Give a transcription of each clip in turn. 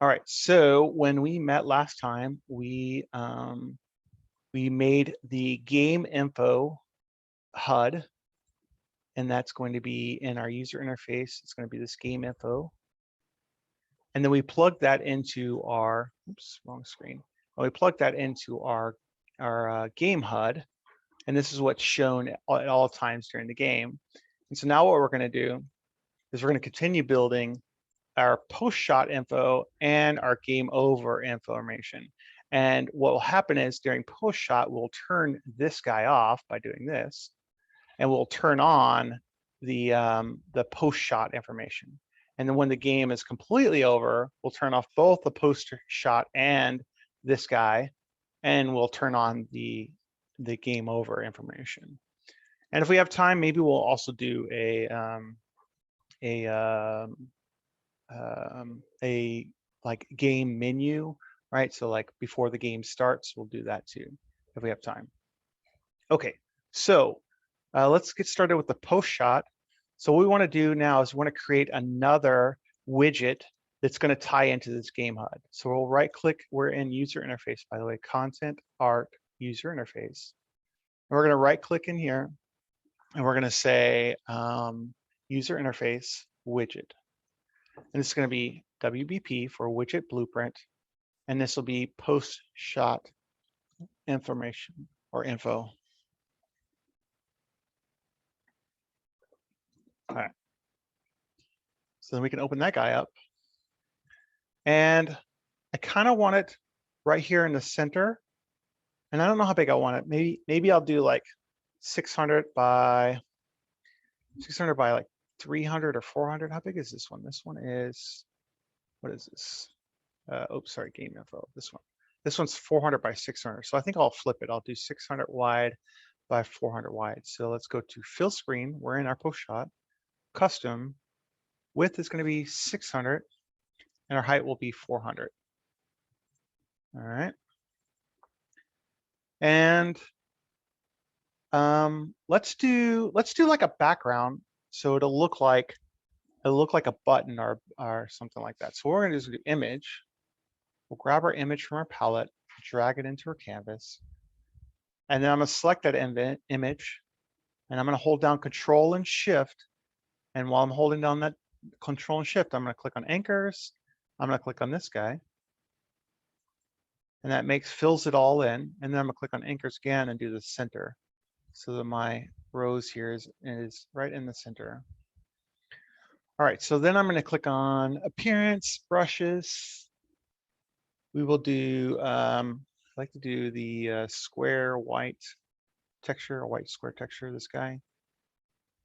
All right, so when we met last time, we made the game info HUD, and that's going to be in our user interface. It's going to be this game info. And then we plugged that into our, oops, wrong screen. Well, we plugged that into our game HUD, and this is what's shown at all times during the game. And so now what we're going to do is we're going to continue building our post-shot info and our game over information. And what will happen is during post-shot, we'll turn this guy off by doing this, and we'll turn on the post-shot information. And then when the game is completely over, we'll turn off both the post-shot and this guy, and we'll turn on the game over information. And if we have time, maybe we'll also do a like game menu, right? So like before the game starts, we'll do that too, if we have time. Okay, so let's get started with the post shot. So what we want to do now is we want to create another widget that's going to tie into this game HUD. So we'll right click, we're in user interface, by the way, content, art, user interface. And we're going to right click in here, and we're going to say user interface widget. And it's going to be WBP for Widget Blueprint. And this will be post-shot information or info. All right. So then we can open that guy up. And I kind of want it right here in the center. And I don't know how big I want it. Maybe I'll do like 600 by like 300 or 400. How big is this one? This one is, what is this? Oops, sorry, game info. This one. This one's 400 by 600. So I think I'll flip it. I'll do 600 wide by 400 wide. So let's go to fill screen. We're in our post shot. Custom width is going to be 600, and our height will be 400. All right. And let's do like a background, so it'll look like a button or something like that. So what we're going to do is do image. We'll grab our image from our palette, drag it into our canvas, and then I'm going to select that image, and I'm going to hold down Control and Shift. And while I'm holding down that Control and Shift, I'm going to click on anchors. I'm going to click on this guy, and that fills it all in. And then I'm going to click on anchors again and do the center, so that my rose here is right in the center. All right, so then I'm going to click on appearance, brushes. We will do, I like to do the square white texture, white square texture, this guy.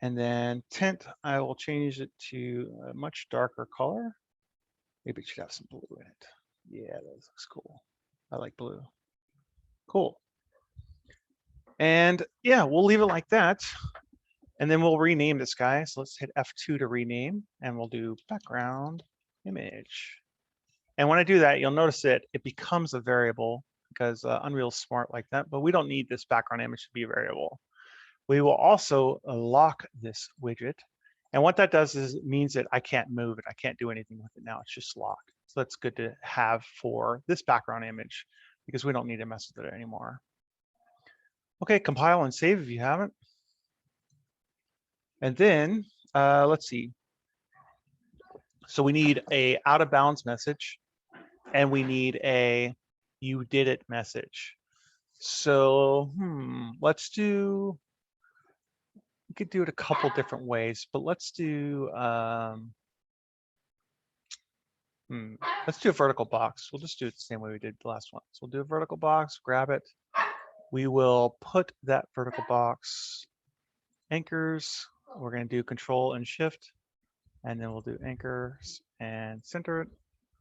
And then tint, I will change it to a much darker color. Maybe it should have some blue in it. Yeah, that looks cool. I like blue. Cool. And yeah, we'll leave it like that. And then we'll rename this guy. So let's hit F2 to rename, and we'll do background image. And when I do that, you'll notice that it becomes a variable, because Unreal's smart like that, but we don't need this background image to be a variable. We will also lock this widget. And what that does is it means that I can't move it. I can't do anything with it now. It's just locked. So that's good to have for this background image, because we don't need to mess with it anymore. Okay, compile and save if you haven't. And then let's see. So we need a out of bounds message, and we need a you did it message. So let's do, we could do it a couple different ways, but let's do let's do a vertical box. We'll just do it the same way we did the last one. So we'll do a vertical box, grab it. We will put that vertical box anchors. We're going to do Control and Shift, and then we'll do anchors and center it.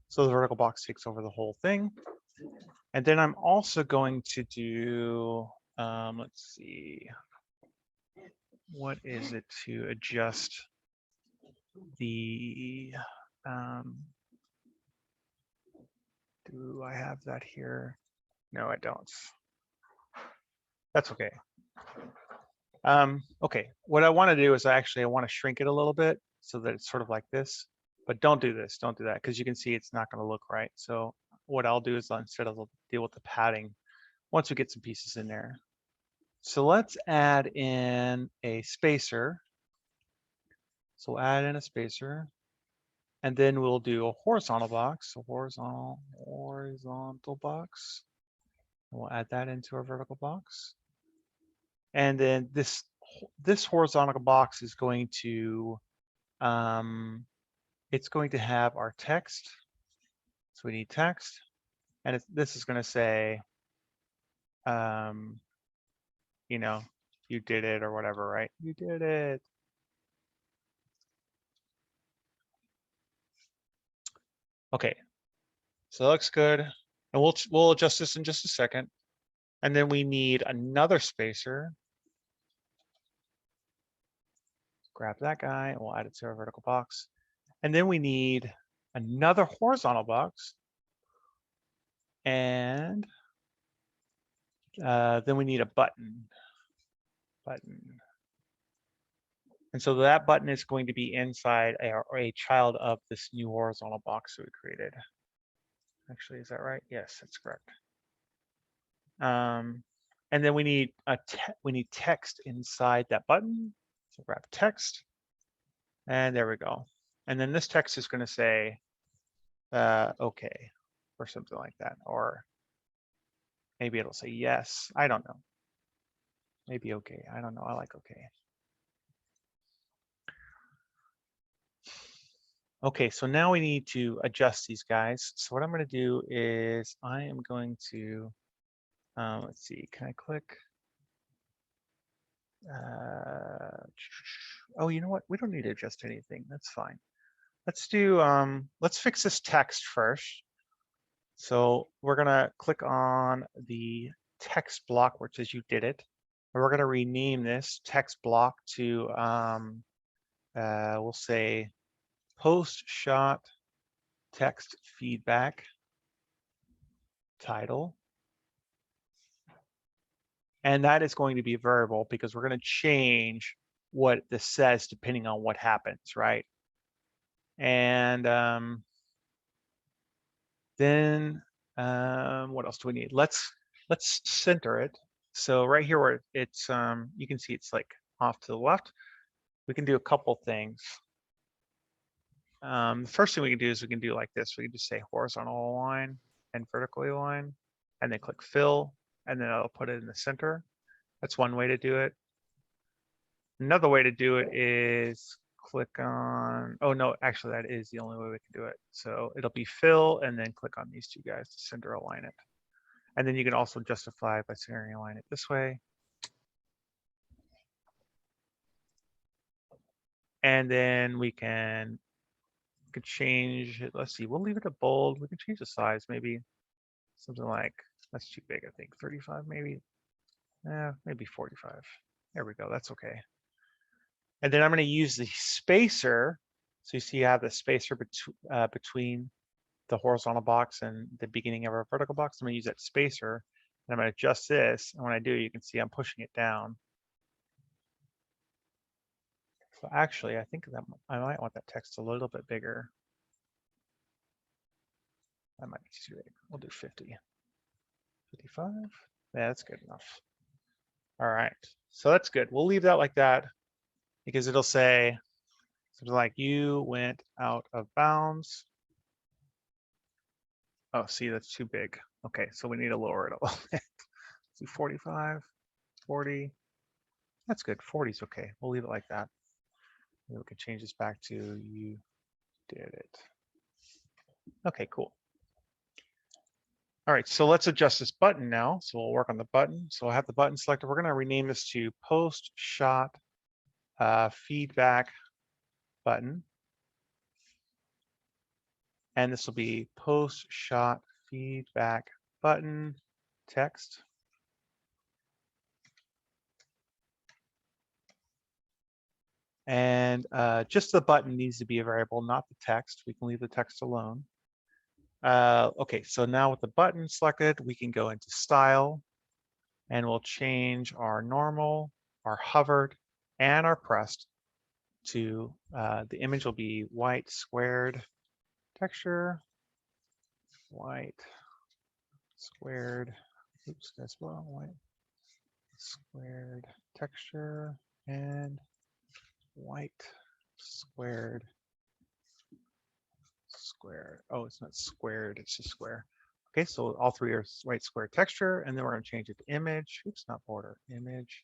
So the vertical box takes over the whole thing. And then I'm also going to do, let's see, what is it to adjust the, do I have that here? No, I don't. That's okay. Okay, what I want to do is I want to shrink it a little bit so that it's sort of like this. But don't do this, don't do that, because you can see it's not going to look right. So what I'll do is instead I'll deal with the padding once we get some pieces in there. So let's add in a spacer. So we'll add in a spacer, and then we'll do a horizontal box, a horizontal box. And we'll add that into our vertical box. And then this horizontal box is going to, it's going to have our text. So we need text, and this is going to say, you know, you did it or whatever, right? You did it. Okay, so that looks good. And we'll adjust this in just a second. And then we need another spacer. Grab that guy and we'll add it to our vertical box. And then we need another horizontal box. And then we need a button. And so that button is going to be inside a child of this new horizontal box that we created. Actually, is that right? Yes, that's correct. And then we need text inside that button. So grab text, and there we go. And then this text is going to say, okay, or something like that, or maybe it'll say yes. I don't know. Maybe okay. I don't know. I like okay. Okay, so now we need to adjust these guys. So what I'm going to do is I am going to, let's see, can I click? Oh, you know what? We don't need to adjust anything. That's fine. Let's do, let's fix this text first. So we're going to click on the text block where it says you did it. And we're going to rename this text block to, we'll say post shot text feedback title. And that is going to be a variable because we're going to change what this says depending on what happens, right? And then what else do we need? Let's center it. So right here where it's, you can see it's like off to the left. We can do a couple things. The first thing we can do is we can do like this. We can just say horizontal align and vertically align, and then click fill, and then I'll put it in the center. That's one way to do it. Another way to do it is click on, oh no, actually that is the only way we can do it. So it'll be fill and then click on these two guys to center align it. And then you can also justify by centering align it this way. And then we could change it. Let's see, we'll leave it a bold. We can change the size, maybe something like, that's too big, I think, 35 maybe. Maybe 45. There we go, that's okay. And then I'm going to use the spacer. So you see you have the spacer between the horizontal box and the beginning of our vertical box. I'm going to use that spacer, and I'm going to adjust this. And when I do, you can see I'm pushing it down. So actually, I think that I might want that text a little bit bigger. That might be too big. We'll do 50. 55. Yeah, that's good enough. All right, so that's good. We'll leave that like that because it'll say something like you went out of bounds. Oh, see, that's too big. Okay, so we need to lower it a little bit. Let's do 45, 40. That's good. 40 is okay. We'll leave it like that. Maybe we can change this back to you did it. Okay, cool. All right, so let's adjust this button now. So we'll work on the button. So I'll have the button selected. We're going to rename this to post shot feedback button. And this will be post shot feedback button text. And just the button needs to be a variable, not the text. We can leave the text alone. Okay, so now with the button selected, we can go into style and we'll change our normal, our hovered, and our pressed to, the image will be white squared texture, white squared, oops, that's well, white squared texture, and white squared. Oh, it's not squared, it's just square. Okay, so all three are white square texture, and then we're going to change it to image. Oops, not border. Image,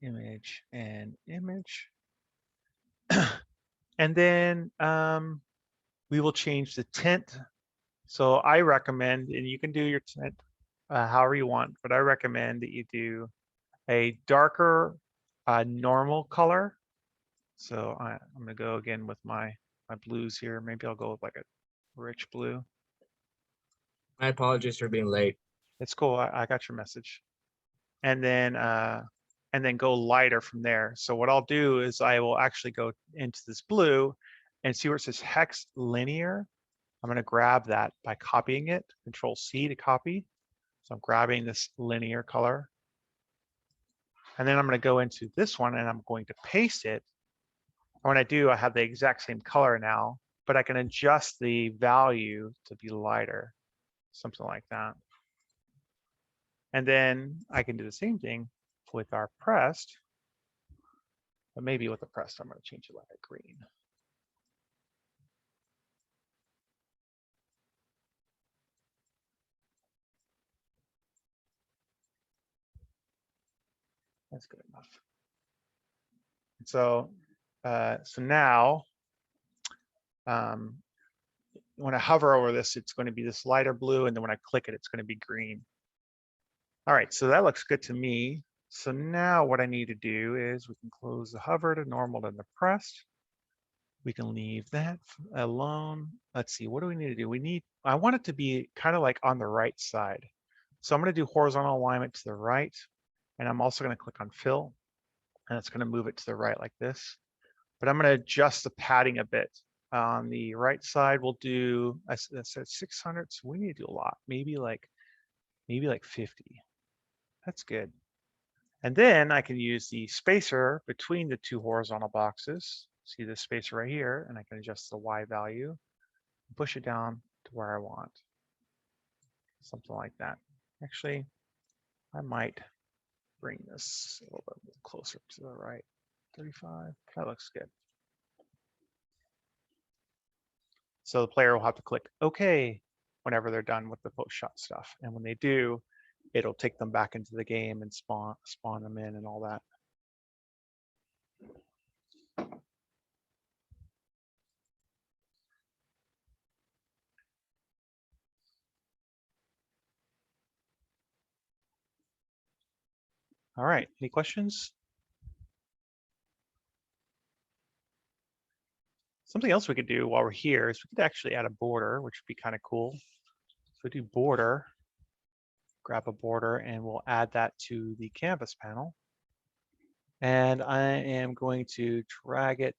image, and image. And then we will change the tint. So I recommend, and you can do your tint however you want, but I recommend that you do a darker normal color. So I'm going to go again with my blues here. Maybe I'll go with like a rich blue. My apologies for being late. It's cool. I got your message. And then go lighter from there. So what I'll do is I will actually go into this blue and see where it says hex linear. I'm going to grab that by copying it. Control C to copy. So I'm grabbing this linear color. And then I'm going to go into this one and I'm going to paste it. And when I do, I have the exact same color now, but I can adjust the value to be lighter, something like that. And then I can do the same thing with our pressed, but maybe with the pressed, I'm going to change it like a green. That's good enough. So, so now, when I hover over this, it's going to be this lighter blue, and then when I click it, it's going to be green. All right, so that looks good to me. So now what I need to do is we can close the hover to normal and the pressed. We can leave that alone. Let's see, what do we need to do? I want it to be kind of like on the right side. So I'm going to do horizontal alignment to the right, and I'm also going to click on fill, and it's going to move it to the right like this. But I'm going to adjust the padding a bit. On the right side, we'll do, I said 600, so we need to do a lot, maybe like 50. That's good. And then I can use the spacer between the two horizontal boxes. See the spacer right here, and I can adjust the Y value, push it down to where I want. Something like that. Actually, I might bring this a little bit closer to the right. 35, that looks good. So the player will have to click OK whenever they're done with the post shot stuff. And when they do, it'll take them back into the game and spawn them in and all that. All right, any questions? Something else we could do while we're here is we could actually add a border, which would be kind of cool. So do border, grab a border, and we'll add that to the canvas panel. And I am going to drag it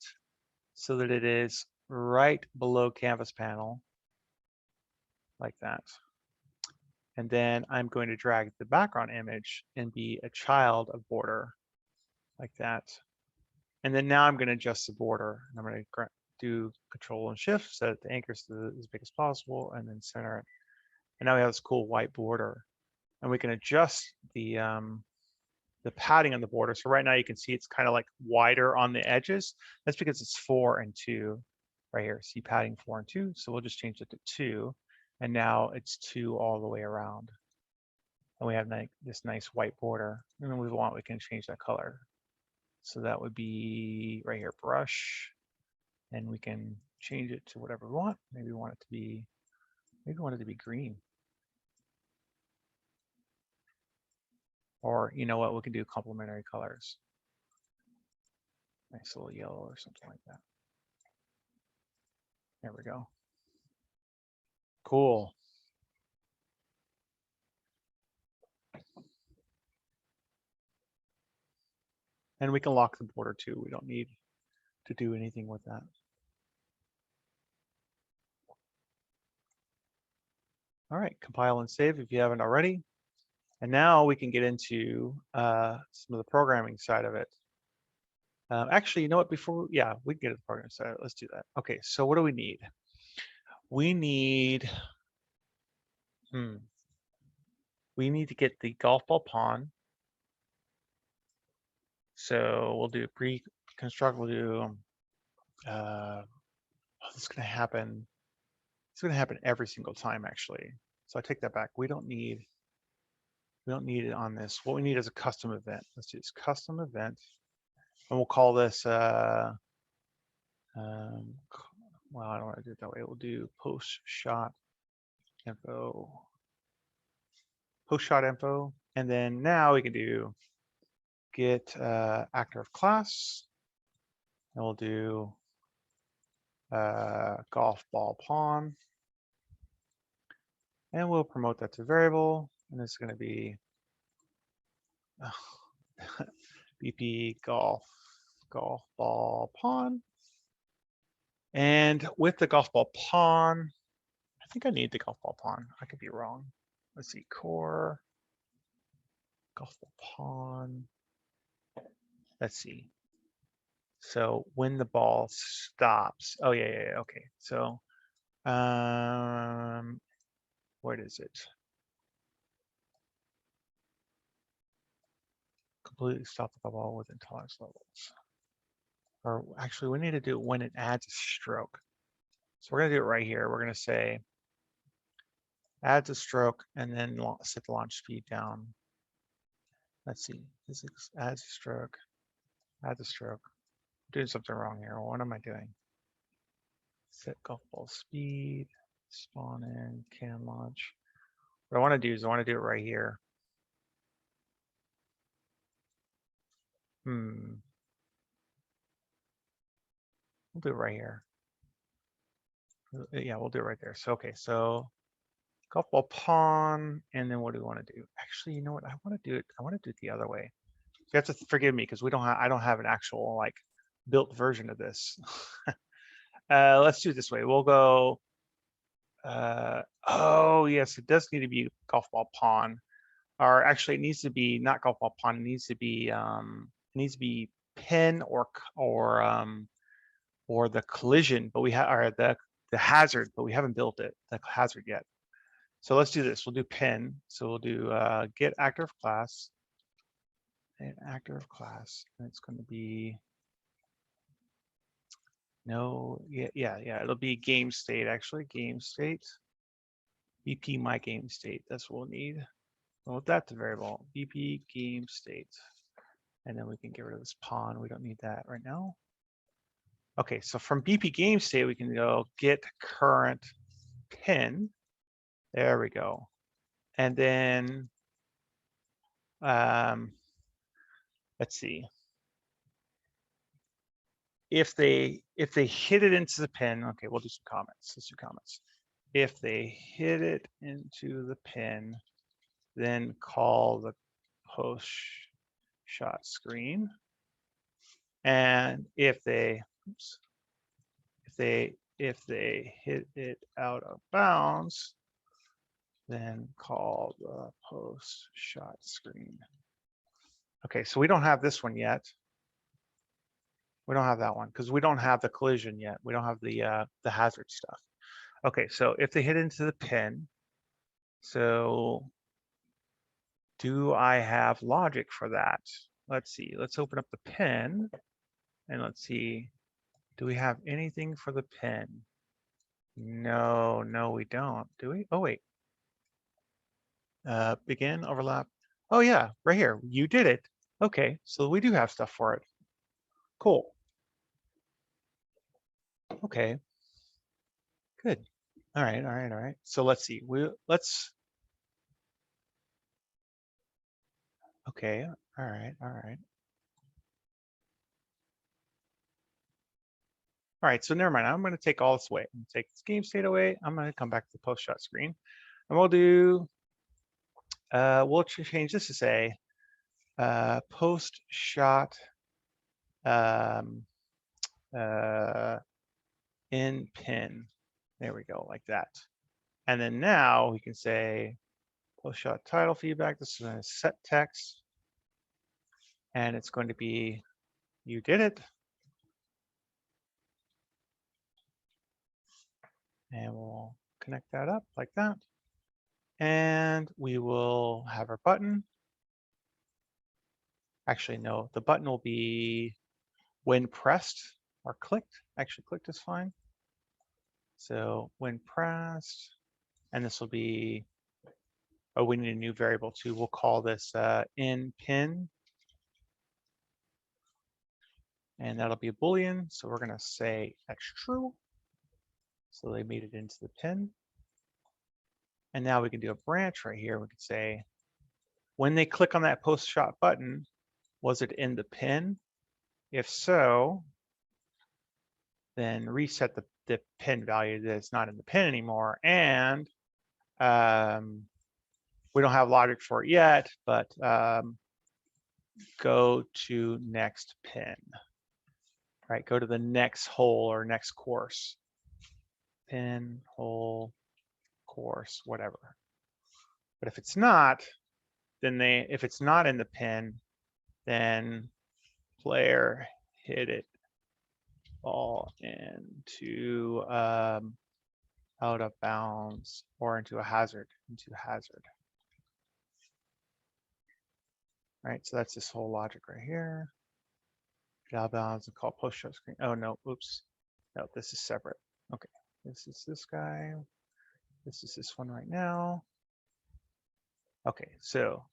so that it is right below canvas panel, like that. And then I'm going to drag the background image and be a child of border, like that. And then now I'm going to adjust the border. And I'm going to do Control and Shift, set the anchors to as big as possible, and then center it. And now we have this cool white border. And we can adjust the padding on the border. So right now you can see it's kind of like wider on the edges. That's because it's 4 and 2 right here. See padding 4 and 2. So we'll just change it to 2. And now it's 2 all the way around. And we have this nice white border. And then we can change that color. So that would be right here, brush. And we can change it to whatever we want. Maybe we want it to be green. Or you know what, we can do complementary colors. Nice little yellow or something like that. There we go. Cool. And we can lock the border too. We don't need to do anything with that. All right, compile and save if you haven't already. And now we can get into some of the programming side of it. Actually, you know what? Before, yeah, we can get to the program side. Let's do that. Okay, so what do we need? We need, we need to get the golf ball pawn. So we'll do pre-construct. We'll do. Oh, this is going to happen. It's going to happen every single time, actually. So I take that back. We don't need it on this. What we need is a custom event. Let's do this custom event, and we'll call this. Well, I don't want to do it that way. We'll do post shot info, and then now we can do get actor of class, and we'll do golf ball pawn, and we'll promote that to variable, and it's going to be BP golf ball pawn. And with the golf ball pawn, I think I need the golf ball pawn. I could be wrong. Let's see, core golf ball pawn. Let's see. So when the ball stops, oh yeah, okay. So what is it? Completely stop the ball within tolerance levels. Or actually, we need to do it when it adds a stroke. So we're gonna do it right here. We're gonna say adds a stroke and then set the launch speed down. Let's see, physics adds a stroke, adds a stroke. I'm doing something wrong here. What am I doing? Set golf ball speed, spawn in, can launch. What I want to do is I want to do it right here. We'll do it right here. Yeah, we'll do it right there. So, okay, so golf ball pawn, and then what do we want to do? Actually, you know what? I want to do it. I want to do it the other way. You have to forgive me because I don't have an actual like built version of this. Let's do it this way. We'll go. Oh yes, it does need to be golf ball pawn, or actually, it needs to be not golf ball pawn. It needs to be pin or the collision, but we have or the hazard, but we haven't built it the hazard yet. So let's do this. We'll do pin. So we'll do get actor of class. And actor of class, and it's going to be yeah. It'll be game state actually. Game state. BP my game state. That's what we'll need. Well, that's a variable. BP game state, and then we can get rid of this pawn. We don't need that right now. Okay, so from BP game state, we can go get current pin. There we go. And then let's see. If they hit it into the pin, okay, we'll do some comments. Let's do comments. If they hit it into the pin, then call the post shot screen. And if they hit it out of bounds, then call the post shot screen. Okay, so we don't have this one yet. We don't have that one because we don't have the collision yet. We don't have the hazard stuff. Okay, so if they hit into the pin, so do I have logic for that? Let's see. Let's open up the pin and let's see. Do we have anything for the pin? No, we don't. Do we? Oh wait. Begin overlap. Oh yeah, right here. You did it. Okay, so we do have stuff for it. Cool. Okay. Good. All right. So let's see. Okay. All right. All right, so never mind. I'm going to take all this away. I'm going to take this game state away. I'm going to come back to the post shot screen, and we'll do. We'll change this to say post shot in pin. There we go, like that. And then now we can say post shot title feedback. This is going to set text, and it's going to be You did it. And we'll connect that up like that. And we will have our button. Actually, no, the button will be when pressed or clicked. Actually, clicked is fine. So when pressed, and this will be, oh, we need a new variable too. We'll call this in pin. And that'll be a Boolean. So we're going to say that's true. So they made it into the pin. And now we can do a branch right here. We could say, when they click on that post shot button, was it in the pin? If so, then reset the pin value that it's not in the pin anymore. And we don't have logic for it yet, but go to next pin, right? Go to the next hole or next course. Pin, hole, course, whatever. But if it's not, then if it's not in the pin, then player hit it ball into out of bounds or into hazard. Right, so that's this whole logic right here. Get out of bounds and call post shot screen. Oh no, oops. No, this is separate. Okay, this is this guy. This is this one right now. Okay, so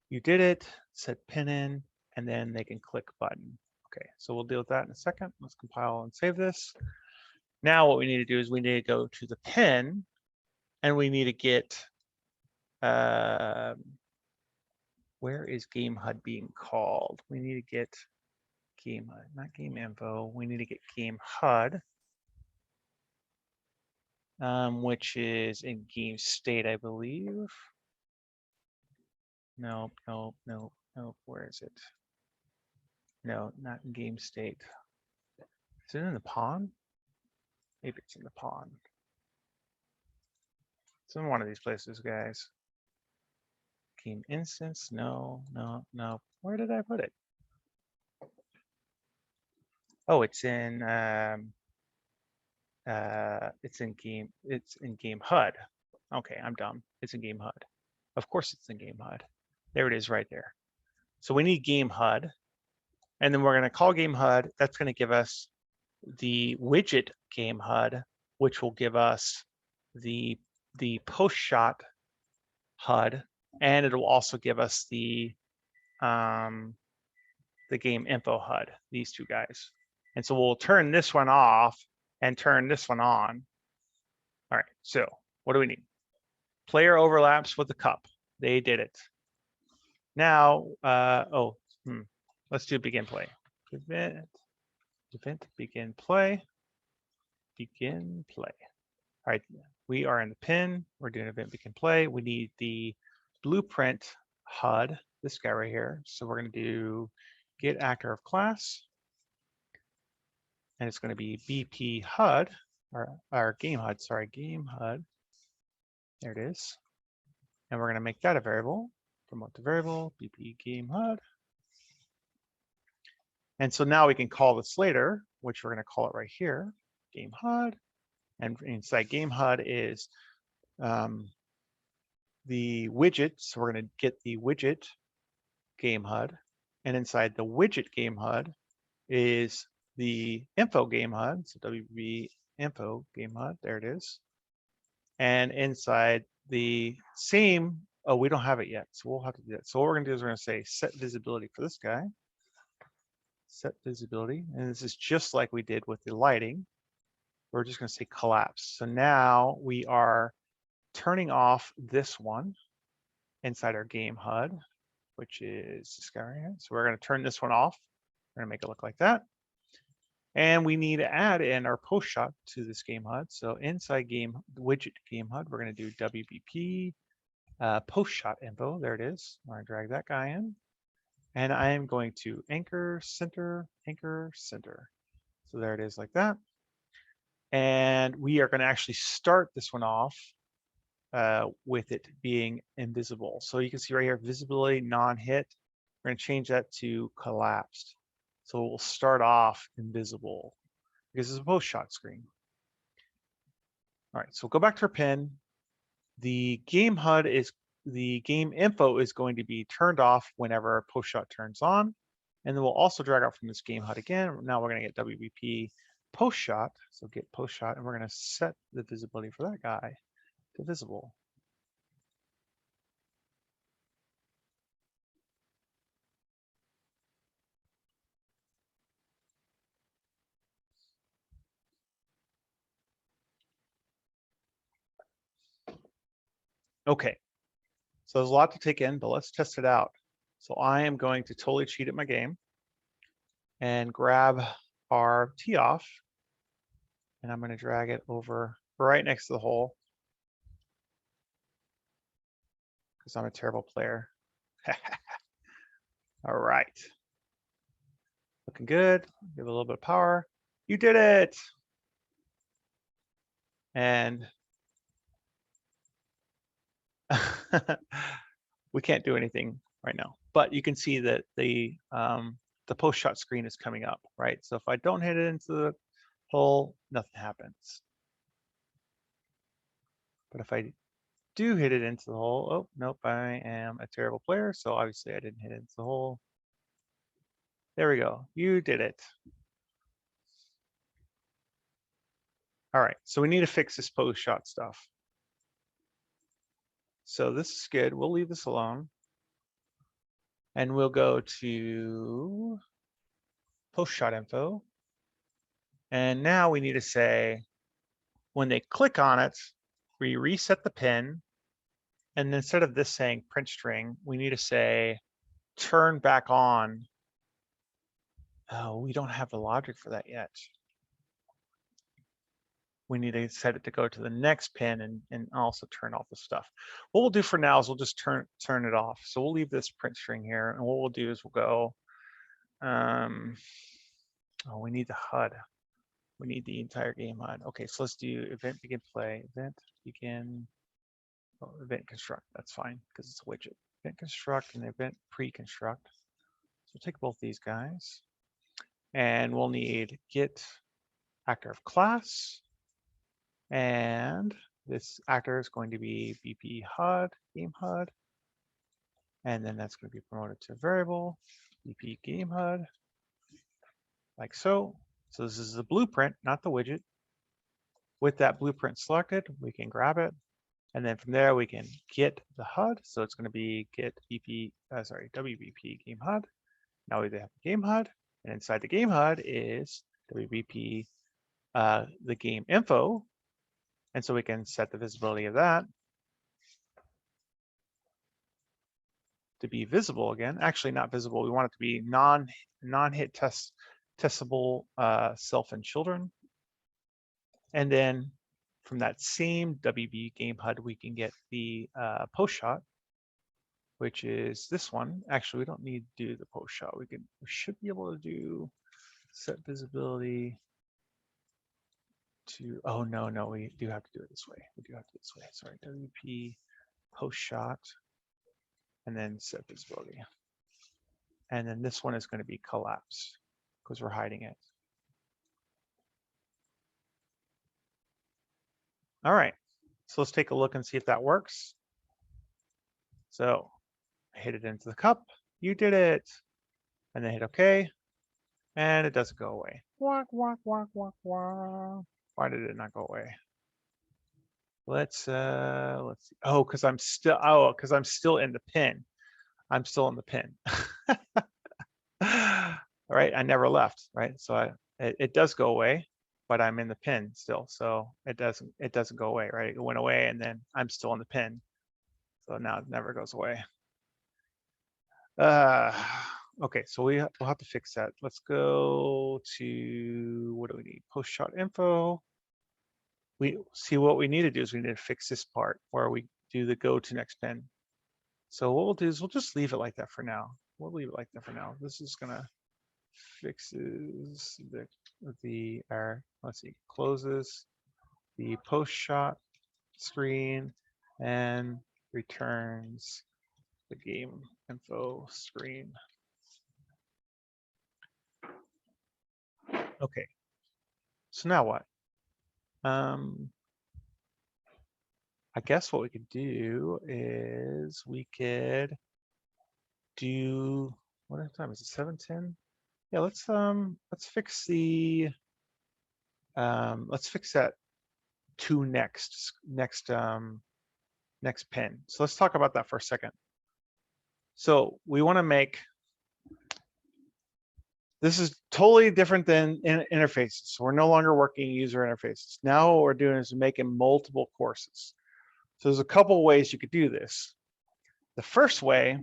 you did it, set pin in, and then they can click button. Okay, so we'll deal with that in a second. Let's compile and save this. Now what we need to do is we need to go to the pin, and we need to get, where is Game HUD being called? We need to get Game HUD, not Game Info. We need to get Game HUD, which is in Game State, I believe. No. Where is it? No, not in Game State. Is it in the pawn? Maybe it's in the pawn. It's in one of these places, guys. Game instance? No. Where did I put it? Oh, it's in Game HUD. Okay, I'm dumb. It's in Game HUD. Of course it's in Game HUD. There it is right there. So we need Game HUD. And then we're going to call Game HUD. That's going to give us the widget Game HUD, which will give us the post shot HUD, and it will also give us the game info HUD, these two guys. And so we'll turn this one off and turn this one on. All right, so what do we need? Player overlaps with the cup. They did it. Now, let's do begin play. Event, begin play. Begin play. All right, we are in the pin. We're doing event begin play. We need the blueprint HUD, this guy right here. So we're going to do get actor of class. And it's going to be BP HUD, or game HUD, sorry, game HUD. There it is. And we're going to make that a variable. Promote the variable, BP game HUD. And so now we can call this later, which we're going to call it right here, game HUD. And inside game HUD is the widget. So we're going to get the widget game HUD. And inside the widget game HUD is the info game HUD. So WB info game HUD, there it is. And inside the same, oh, we don't have it yet. So we'll have to do that. So what we're going to do is we're going to say set visibility for this guy. Set visibility. And this is just like we did with the lighting. We're just going to say collapse. So now we are turning off this one inside our game HUD, which is this guy right here. So we're going to turn this one off. We're going to make it look like that. And we need to add in our post shot to this game HUD. So inside game widget game HUD, we're going to do WBP post shot info. There it is. I'm going to drag that guy in. And I am going to anchor center, anchor center. So there it is like that. And we are going to actually start this one off with it being invisible. So you can see right here, visibility non-hit. We're going to change that to collapsed. So we'll start off invisible because it's a post shot screen. All right, so go back to our pin. The game HUD is the game info is going to be turned off whenever post shot turns on. And then we'll also drag out from this game HUD again. Now we're going to get WBP post shot. So get post shot, and we're going to set the visibility for that guy to visible. Okay, so there's a lot to take in, but let's test it out. So I am going to totally cheat at my game and grab our tee off, and I'm going to drag it over right next to the hole because I'm a terrible player. All right, looking good. Give it a little bit of power. You did it. And we can't do anything right now, but you can see that the post shot screen is coming up, right? So if I don't hit it into the hole, nothing happens. But if I do hit it into the hole, oh, nope, I am a terrible player. So obviously I didn't hit it into the hole. There we go. You did it. All right, so we need to fix this post shot stuff. So this is good. We'll leave this alone. And we'll go to post shot info. And now we need to say, when they click on it, we reset the pin. And instead of this saying print string, we need to say turn back on. Oh, we don't have the logic for that yet. We need to set it to go to the next pin and also turn off the stuff. What we'll do for now is we'll just turn it off. So we'll leave this print string here. And what we'll do is we'll go, oh, we need the HUD. We need the entire game HUD. Okay, so let's do event begin play, event begin, oh, event construct. That's fine because it's a widget. Event construct and event pre-construct. So we'll take both these guys and we'll need get actor of class. And this actor is going to be BP HUD, game HUD. And then that's going to be promoted to variable, BP game HUD, like so. So this is the blueprint, not the widget. With that blueprint selected, we can grab it. And then from there, we can get the HUD. So it's going to be get WBP game HUD. Now we have the game HUD. And inside the game HUD is WBP, the game info. And so we can set the visibility of that to be visible again. Actually, not visible. We want it to be non-hit testable self and children. And then from that same WB game HUD, we can get the post shot, which is this one. Actually, we don't need to do the post shot. We should be able to do set visibility to, oh no, we do have to do it this way. We do have to do it this way. Sorry, WP post shot and then set visibility. And then this one is going to be collapse because we're hiding it. All right, so let's take a look and see if that works. So I hit it into the cup. You did it. And then hit OK. And it doesn't go away. Walk, walk, walk, walk, walk. Why did it not go away? Let's see. Oh, because I'm still in the pin. I'm still in the pin. All right, I never left, right? So it does go away, but I'm in the pin still. So it doesn't go away, right? It went away and then I'm still in the pin. So now it never goes away. Okay, so we'll have to fix that. Let's go to, what do we need? Post shot info. We see what we need to do is we need to fix this part where we do the go to next pin. So what we'll do is we'll just leave it like that for now. We'll leave it like that for now. This is gonna fixes let's see, closes the post shot screen and returns the game info screen. Okay. So now what? I guess what we could do is we could do, what time is it? 7:10? Yeah, let's fix the let's fix that to next pin. So let's talk about that for a second. So we want to make, this is totally different than interfaces. So we're no longer working user interfaces. Now what we're doing is making multiple courses. So there's a couple of ways you could do this. The first way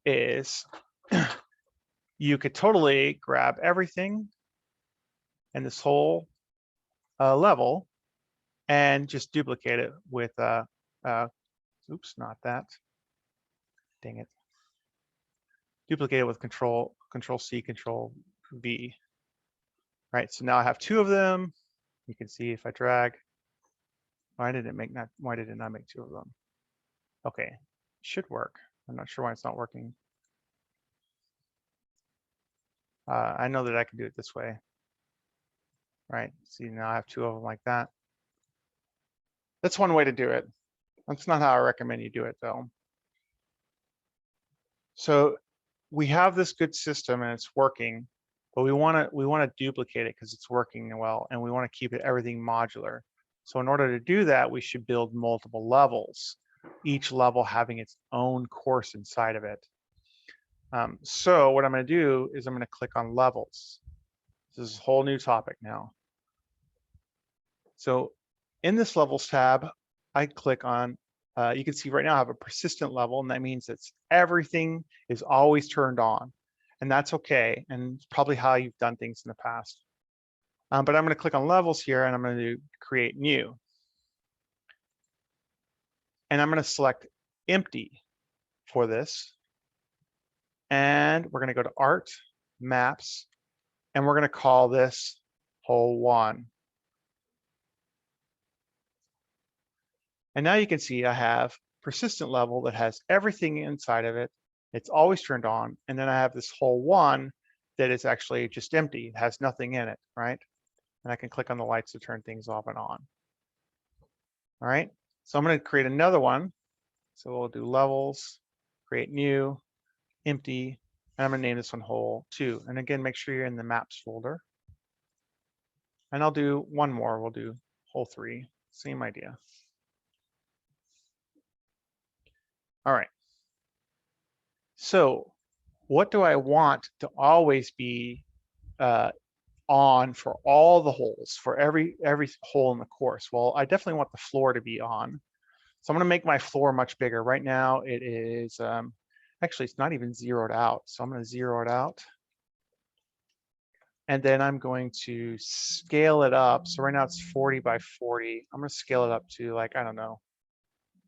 is you could totally grab everything in this whole level and just duplicate it with, oops, not that, dang it. Duplicate it with control C, control V. Right, so now I have two of them. You can see if I drag, why did it not make two of them? Okay, should work. I'm not sure why it's not working. I know that I can do it this way. Right, see now I have two of them like that. That's one way to do it. That's not how I recommend you do it though. So we have this good system and it's working, but we want to duplicate it because it's working well, and we want to keep everything modular. So in order to do that, we should build multiple levels, each level having its own course inside of it. So what I'm going to do is I'm going to click on levels. This is a whole new topic now. So in this levels tab, I click on, you can see right now I have a persistent level, and that means that everything is always turned on. And that's okay, and it's probably how you've done things in the past. But I'm going to click on levels here, and I'm going to create new. And I'm going to select empty for this. And we're going to go to Art, Maps, and we're going to call this Hole 1. And now you can see I have persistent level that has everything inside of it. It's always turned on. And then I have this Hole 1 that is actually just empty. It has nothing in it, right? And I can click on the lights to turn things off and on. All right, so I'm going to create another one. So we'll do levels, create new, empty, and I'm going to name this one Hole 2. And again, make sure you're in the maps folder. And I'll do one more. We'll do Hole 3, same idea. All right. So what do I want to always be on for all the holes, for every hole in the course? Well, I definitely want the floor to be on. So I'm going to make my floor much bigger. Right now it is, actually it's not even zeroed out. So I'm going to zero it out. And then I'm going to scale it up. So right now it's 40 by 40. I'm going to scale it up to, like, I don't know.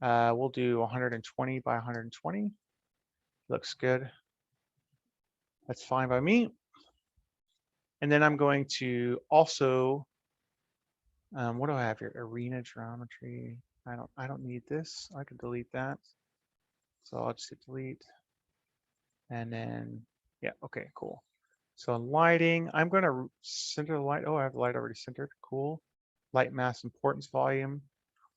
We'll do 120 by 120. Looks good. That's fine by me. And then I'm going to also, what do I have here? Arena geometry. I don't need this. I can delete that. So I'll just hit delete. And then, yeah, okay, cool. So lighting, I'm going to center the light. Oh, I have the light already centered. Cool. Light mass importance volume.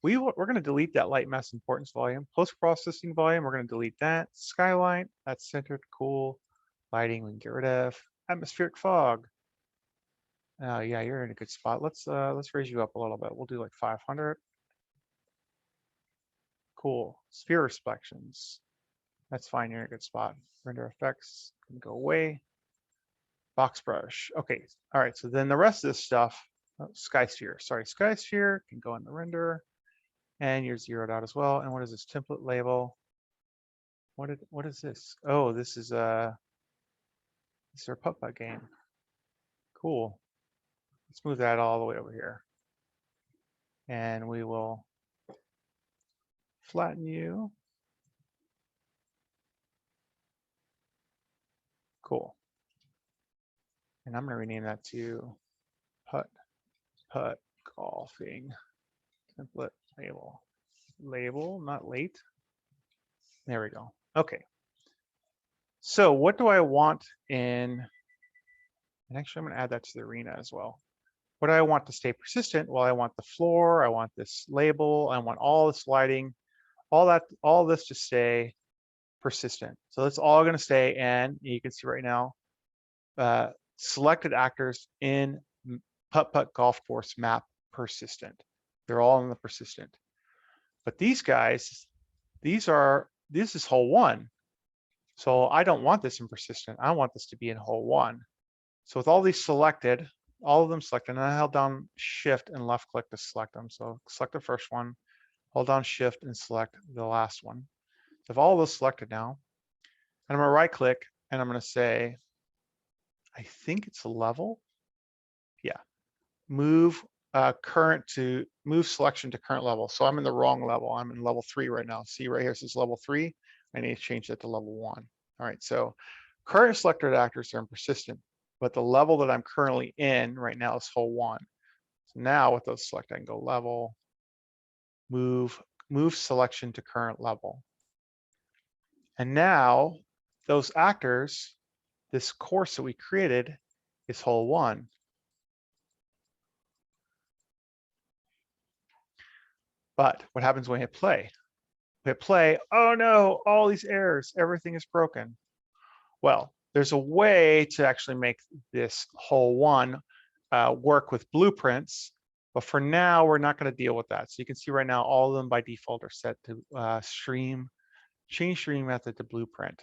We're going to delete that light mass importance volume. Post-processing volume, we're going to delete that. Skylight, that's centered. Cool. Lighting, we can get rid of. Atmospheric fog. Yeah, you're in a good spot. Let's raise you up a little bit. We'll do like 500. Cool. Sphere reflections. That's fine. You're in a good spot. Render effects can go away. Box brush. Okay. All right. So then the rest of this stuff, sky sphere. Sorry, sky sphere can go in the render, and you're zeroed out as well. And what is this template label? What is this? Oh, this is our putt-putt game. Cool. Let's move that all the way over here, and we will flatten you. Cool. And I'm going to rename that to putt golfing template label. Label, not late. There we go. Okay. So what do I want in And actually, I'm going to add that to the arena as well. What do I want to stay persistent? Well, I want the floor, I want this label, I want all this lighting, all this to stay persistent. So it's all going to stay, and you can see right now, selected actors in Putt-Putt Golf Course map persistent. They're all in the persistent. But these guys, this is hole 1. So I don't want this in persistent. I want this to be in hole 1. So with all these selected, all of them selected, and I held down shift and left click to select them. So select the first one, hold down shift and select the last one. So I have all of those selected now. And I'm gonna right click and I'm gonna say, I think it's a level. Yeah, move move selection to current level. So I'm in the wrong level. I'm in level 3 right now. See right here, it says level 3. I need to change that to level 1. All right, so current selected actors are in persistent, but the level that I'm currently in right now is hole 1. So now with those select, I can go level, move selection to current level. And now those actors, this course that we created is hole 1. But what happens when we hit play? We hit play, oh no, all these errors, everything is broken. Well, there's a way to actually make this hole 1 work with blueprints, but for now, we're not going to deal with that. So you can see right now, all of them by default are set to change stream method to blueprint.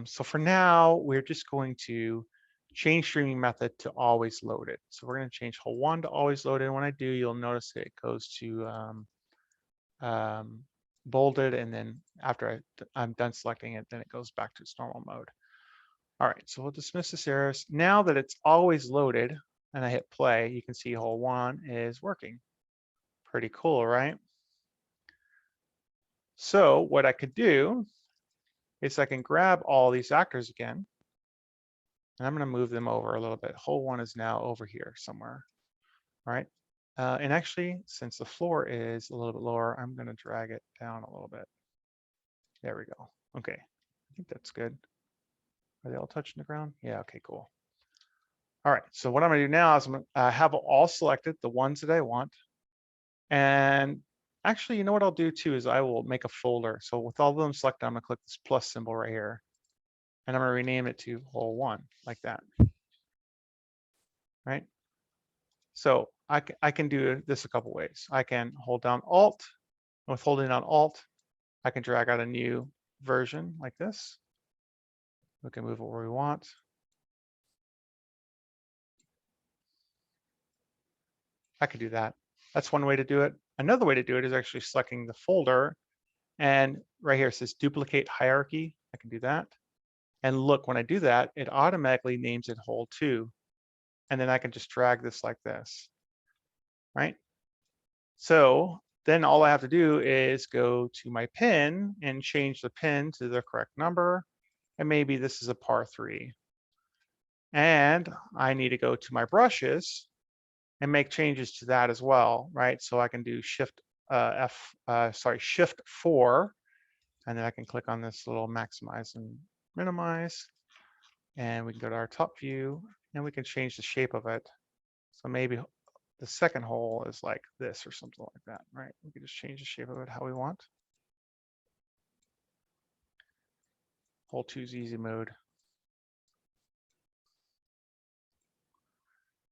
So for now, we're just going to change streaming method to always loaded. So we're going to change hole 1 to always loaded. And when I do, you'll notice it goes to bolded, and then after I'm done selecting it, then it goes back to its normal mode. All right, so we'll dismiss this errors. Now that it's always loaded and I hit play, you can see hole 1 is working. Pretty cool, right? So what I could do is I can grab all these actors again, and I'm going to move them over a little bit. Hole 1 is now over here somewhere. All right. And actually, since the floor is a little bit lower, I'm going to drag it down a little bit. There we go. Okay, I think that's good. Are they all touching the ground? Yeah, okay, cool. All right, so what I'm gonna do now is I'm gonna have all selected, the ones that I want. And actually, you know what I'll do too is I will make a folder. So with all of them selected, I'm gonna click this plus symbol right here. And I'm gonna rename it to hole 1, like that. Right? So I can do this a couple ways. I can hold down Alt. And with holding down Alt, I can drag out a new version like this. We can move it where we want. I could do that. That's one way to do it. Another way to do it is actually selecting the folder, and right here it says duplicate hierarchy. I can do that. And look, when I do that, it automatically names it hole 2. And then I can just drag this like this, right? So then all I have to do is go to my pin and change the pin to the correct number. And maybe this is a par 3. And I need to go to my brushes and make changes to that as well, right? So I can do shift 4, and then I can click on this little maximize and minimize, and we can go to our top view, and we can change the shape of it. So maybe the second hole is like this or something like that, right? We can just change the shape of it how we want. Hole 2 is easy mode.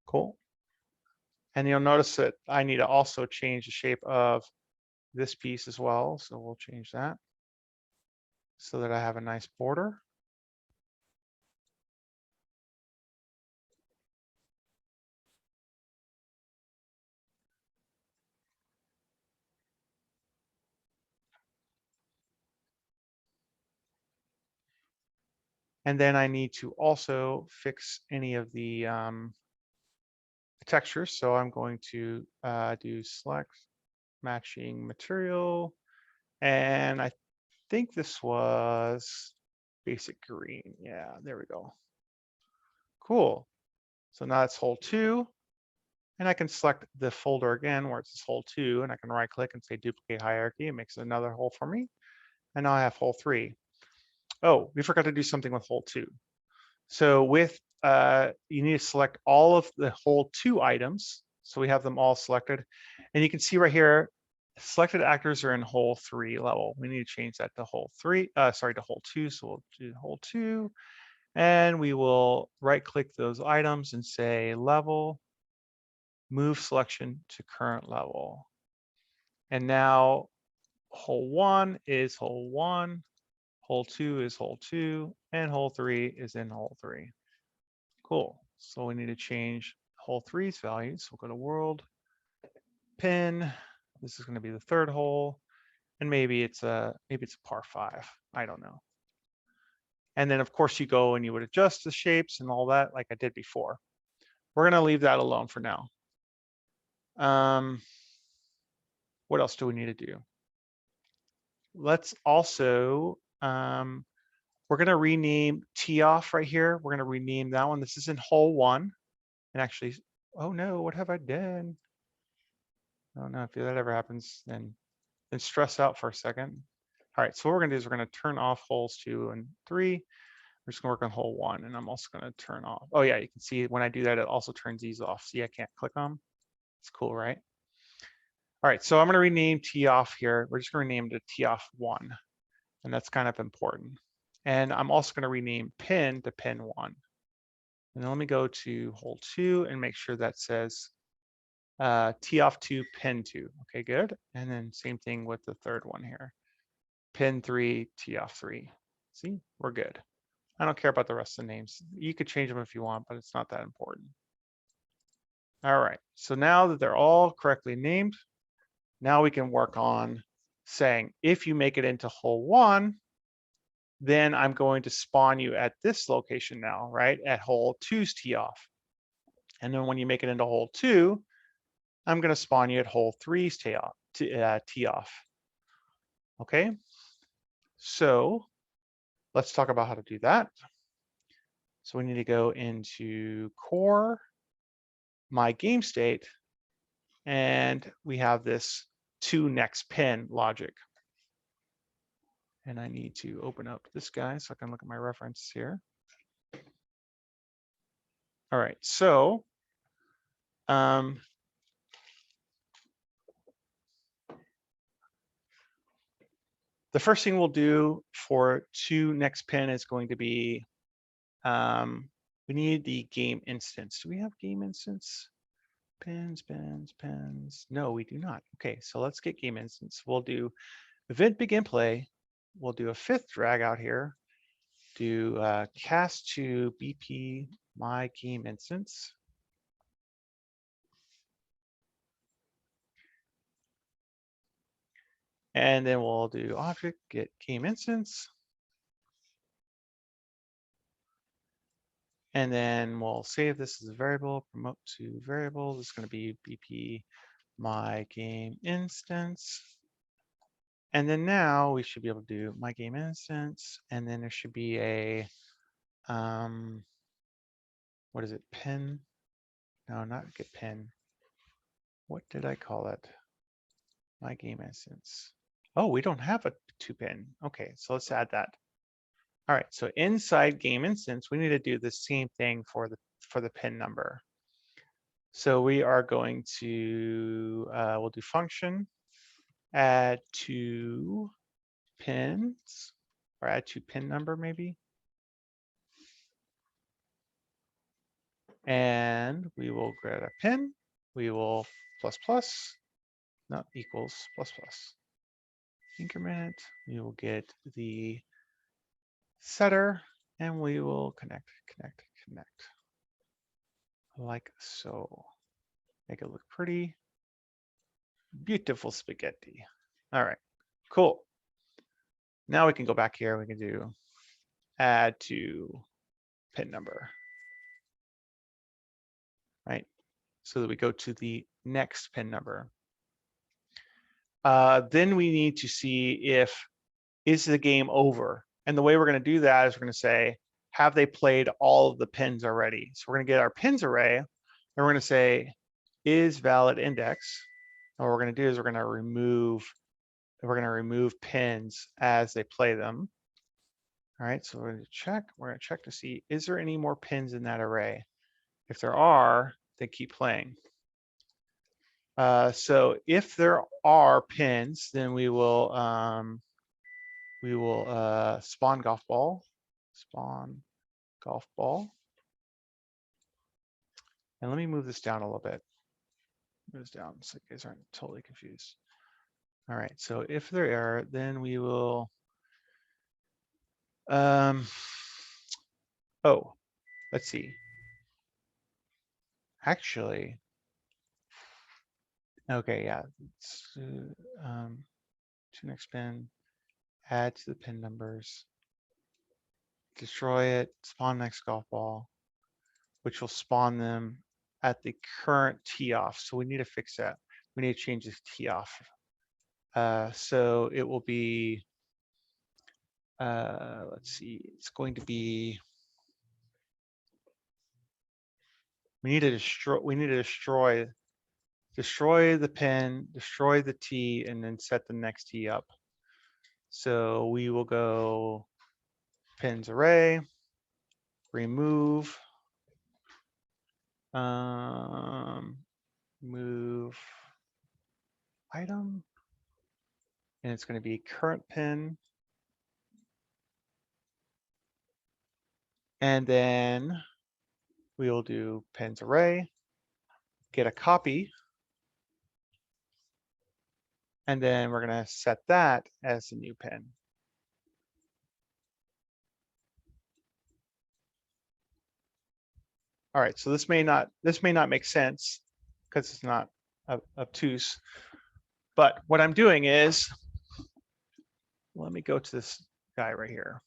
Cool. And you'll notice that I need to also change the shape of this piece as well. So we'll change that so that I have a nice border. And then I need to also fix any of the textures. So I'm going to do select matching material. And I think this was basic green. Yeah, there we go. Cool. So now it's hole 2. And I can select the folder again where it says hole 2, and I can right click and say duplicate hierarchy. It makes another hole for me. And now I have hole 3. Oh, we forgot to do something with hole 2. So with, you need to select all of the whole 2 items. So we have them all selected. And you can see right here, selected actors are in hole 3 level. We need to change that to hole 3, sorry, to hole 2. So we'll do hole 2. And we will right click those items and say level, move selection to current level. And now hole 1 is hole 1, hole 2 is hole 2, and hole 3 is in hole 3. Cool. So we need to change hole 3's value. So we'll go to world, pin. This is going to be the 3rd hole, and maybe it's a par 5. I don't know. And then of course you go and you would adjust the shapes and all that like I did before. We're going to leave that alone for now. What else do we need to do? Let's also, we're going to rename tee off right here. We're going to rename that one. This is in hole 1. And actually, oh no, what have I done? I don't know if that ever happens, then stress out for a second. All right, so what we're going to do is we're going to turn off holes 2 and 3. We're just going to work on hole 1, and I'm also going to turn off. Oh yeah, you can see when I do that, it also turns these off. See, I can't click them. It's cool, right? All right, so I'm going to rename tee off here. We're just going to rename it to tee off 1, and that's kind of important. And I'm also going to rename pin to pin 1. And then let me go to hole 2 and make sure that says tee off 2, pin 2. Okay, good. And then same thing with the 3rd one here. Pin 3, tee off 3. See, we're good. I don't care about the rest of the names. You could change them if you want, but it's not that important. All right, so now that they're all correctly named, now we can work on saying, if you make it into hole 1, then I'm going to spawn you at this location now, right? At hole 2's tee off. And then when you make it into hole 2, I'm going to spawn you at hole 3's tee off. Okay, so let's talk about how to do that. So we need to go into core, my game state, and we have this to next pin logic. And I need to open up this guy so I can look at my reference here. All right, so the first thing we'll do for to next pin is going to be, we need the game instance. Do we have game instance? Pins. No, we do not. Okay, so let's get game instance. We'll do event begin play. We'll do a 5th drag out here. Do cast to BP my game instance. And then we'll do object get game instance. And then we'll save this as a variable, promote to variable. This is going to be BP my game instance. And then now we should be able to do my game instance. And then there should be a, what is it, pin? No, not get pin. What did I call it? My game instance. Oh, we don't have a 2-pin. Okay, so let's add that. All right, so inside game instance, we need to do the same thing for the pin number. So we are going to, we'll do function, add 2 pins, or add 2 pin number maybe. And we will grab a pin, we will plus, not equals, plus. Increment, we will get the setter, and we will connect. Like so. Make it look pretty. Beautiful spaghetti. All right, cool. Now we can go back here. We can do add to pin number. Right, so that we go to the next pin number. Then we need to see if, is the game over? And the way we're going to do that is we're going to say, have they played all of the pins already? So we're going to get our pins array, and we're going to say, is valid index. And what we're going to do is we're going to remove pins as they play them. All right, so we're going to check. We're going to check to see, is there any more pins in that array? If there are, then keep playing. So if there are pins, then we will spawn golf ball. Spawn golf ball. And let me move this down a little bit. Move this down so you guys aren't totally confused. All right, so if there are, then we will, oh, let's see. Actually, okay, yeah. To next pin, add to the pin numbers, destroy it, spawn next golf ball, which will spawn them at the current tee off. So we need to fix that. We need to change this tee off. So it will be, let's see, it's going to be, we need to destroy the pin, destroy the tee, and then set the next tee up. So we will go pins array, remove, move item, and it's going to be current pin. And then we will do pins array, get a copy, and then we're going to set that as the new pin. All right, so this may not make sense because it's not obtuse, but what I'm doing is, let me go to this guy right here.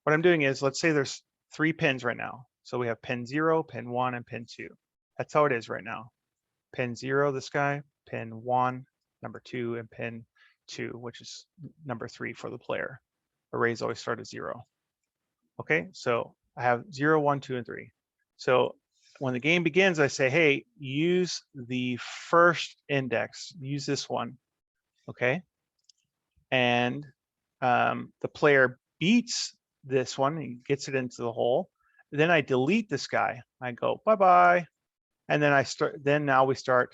What I'm doing is, let's say there's 3 pins right now. So we have pin 0, pin 1, and pin 2. That's how it is right now. Pin 0, this guy, pin 1, number 2, and pin 2, which is number 3 for the player. Arrays always start at 0. Okay, so I have 0, 1, 2, and 3. So when the game begins, I say, hey, use the first index, use this one, okay? And the player beats this one, he gets it into the hole. Then I delete this guy. I go, bye-bye. And then now we start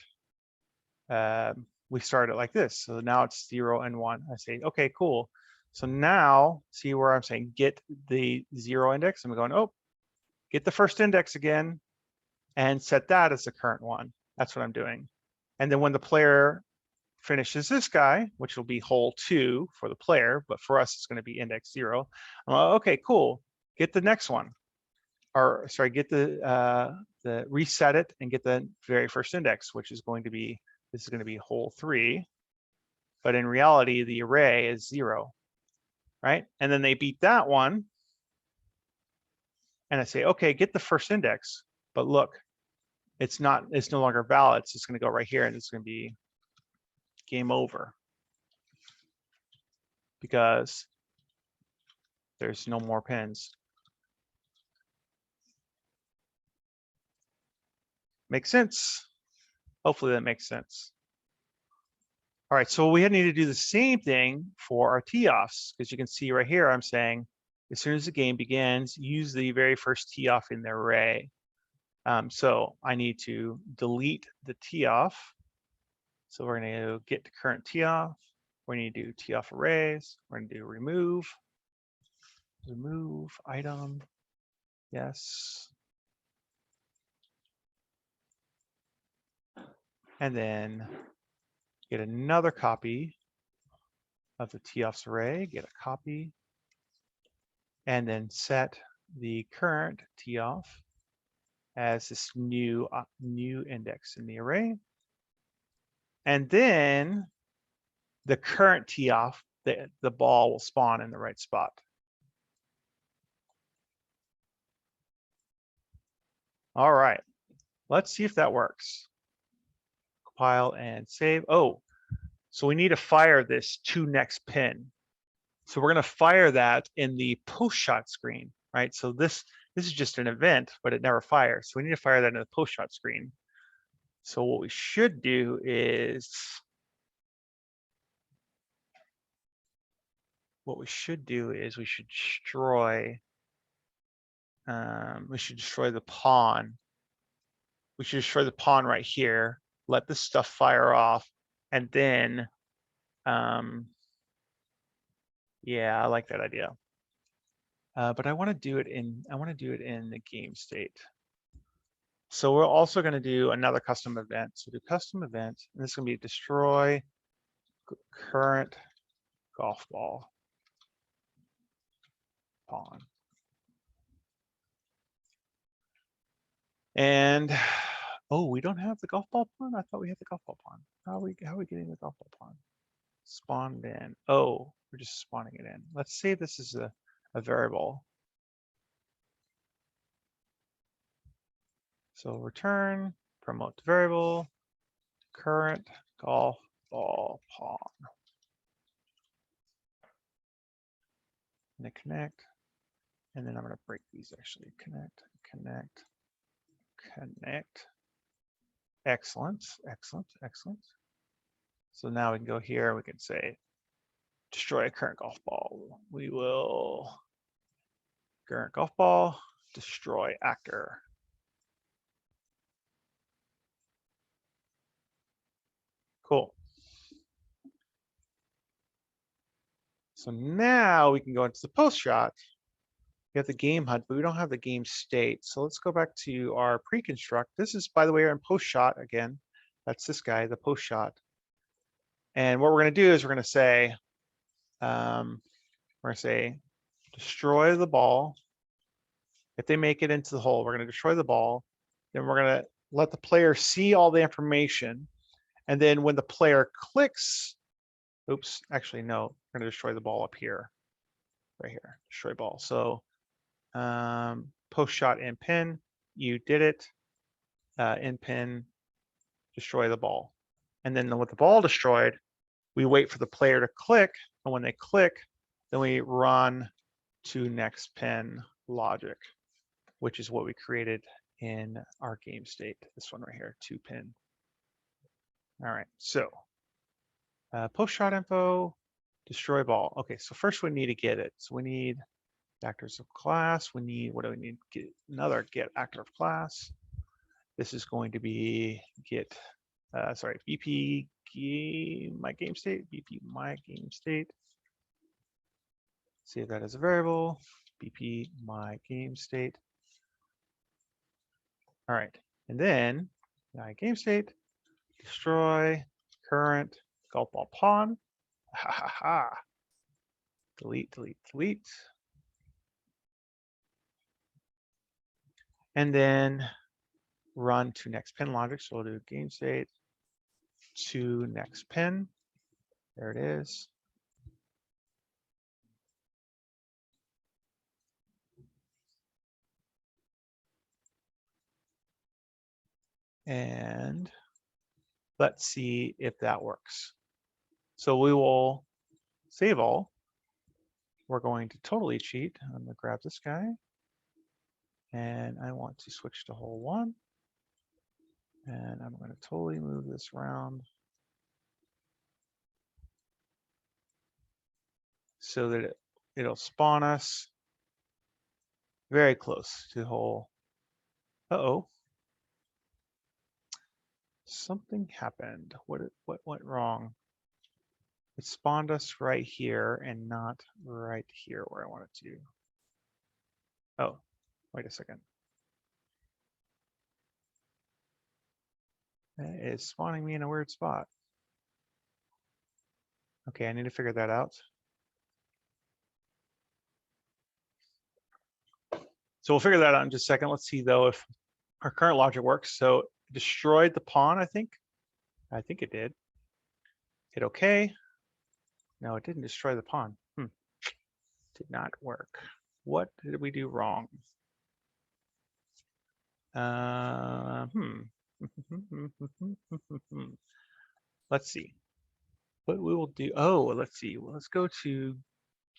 it like this. So now it's 0 and 1. I say, okay, cool. So now see where I'm saying get the 0 index. I'm going, oh, get the first index again and set that as the current one. That's what I'm doing. And then when the player finishes this guy, which will be hole 2 for the player, but for us, it's going to be index 0. I'm like, okay, cool. Get the next one. Or sorry, get the reset it and get the very first index, which is going to be, this is going to be hole 3. But in reality, the array is 0, right? And then they beat that one. And I say, okay, get the first index. But look, it's no longer valid. It's just going to go right here and it's going to be game over because there's no more pins. Makes sense? Hopefully that makes sense. All right, so we need to do the same thing for our tee-offs, because you can see right here, I'm saying, as soon as the game begins, use the very first tee-off in the array. So I need to delete the tee-off. So we're going to get to current tee-off. We need to do tee-off arrays. We're going to do remove item. Yes. And then get another copy of the tee-offs array, get a copy, and then set the current tee-off as this new index in the array. And then the current tee-off, the ball will spawn in the right spot. All right, let's see if that works. Compile and save. Oh, so we need to fire this to next pin. So we're going to fire that in the post shot screen, right? So this is just an event, but it never fires. So we need to fire that in the post shot screen. So what we should do is what we should do is we should destroy the pawn. We should destroy the pawn right here, let this stuff fire off, and then yeah, I like that idea. But I want to do it in the game state. So we're also going to do another custom event. So do custom event, and this is going to be destroy current golf ball pawn. And oh, we don't have the golf ball pawn? I thought we had the golf ball pawn. How are we getting the golf ball pawn? Spawned in. Oh, we're just spawning it in. Let's say this is a variable. So return, promote to variable, current golf ball pawn. And connect. And then I'm going to break these actually. Connect, connect, connect. Excellent, excellent, excellent. So now we can go here. We can say destroy a current golf ball. We will current golf ball, destroy actor. Cool. So now we can go into the post shot. We have the game HUD, but we don't have the game state. So let's go back to our pre-construct. This is, by the way, our in post shot again. That's this guy, the post shot. And what we're going to do is we're going to say, destroy the ball. If they make it into the hole, we're going to destroy the ball. Then we're going to let the player see all the information. And then when the player clicks, oops, actually, no, we're going to destroy the ball up here, right here, destroy ball. So post shot in pin, you did it, in pin, destroy the ball. And then with the ball destroyed, we wait for the player to click. And when they click, then we run to next pin logic, which is what we created in our game state. This one right here, 2-pin. All right, so post shot info, destroy ball. Okay, so first we need to get it. So we need actors of class. We need, what do we need? Get another get actor of class. This is going to be get, BP my game state, BP my game state. Save that as a variable, BP my game state. All right, and then my game state, destroy current golf ball pawn. Ha ha ha. Delete, delete, delete. And then run to next pin logic. So we'll do game state to next pin. There it is. And let's see if that works. So we will save all. We're going to totally cheat. I'm going to grab this guy. And I want to switch to hole 1. And I'm going to totally move this around so that it'll spawn us very close to hole. Uh-oh. Something happened. What went wrong? It spawned us right here and not right here where I want it to. Oh, wait a second. It's spawning me in a weird spot. Okay, I need to figure that out. So we'll figure that out in just a second. Let's see though if our current logic works. So destroyed the pawn, I think. I think it did. Hit OK. No, it didn't destroy the pawn. Did not work. What did we do wrong? Let's see. What we will do. Oh, let's see. Well, let's go to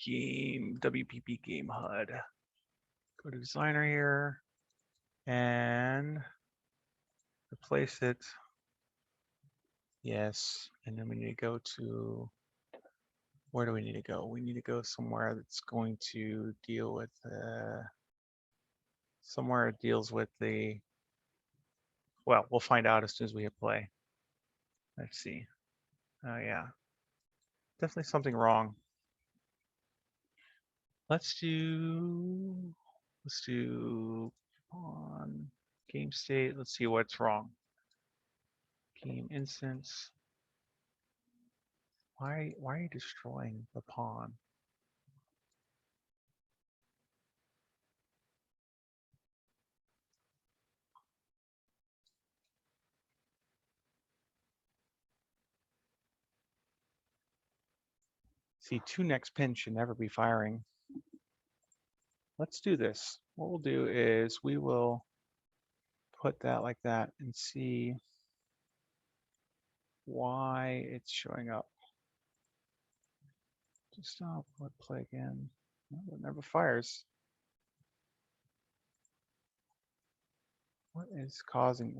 game WPP game HUD. Go to designer here and replace it. Yes, and then we need to go to Where do we need to go? We need to go somewhere that's going to deal with somewhere it deals with the, well, we'll find out as soon as we hit play. Let's see. Oh yeah, definitely something wrong. Let's do on game state. Let's see what's wrong. Game instance. Why are you destroying the pawn? See, 2 next pin should never be firing. Let's do this. What we'll do is we will put that like that and see why it's showing up. Just stop, let play again. No, it never fires. What is causing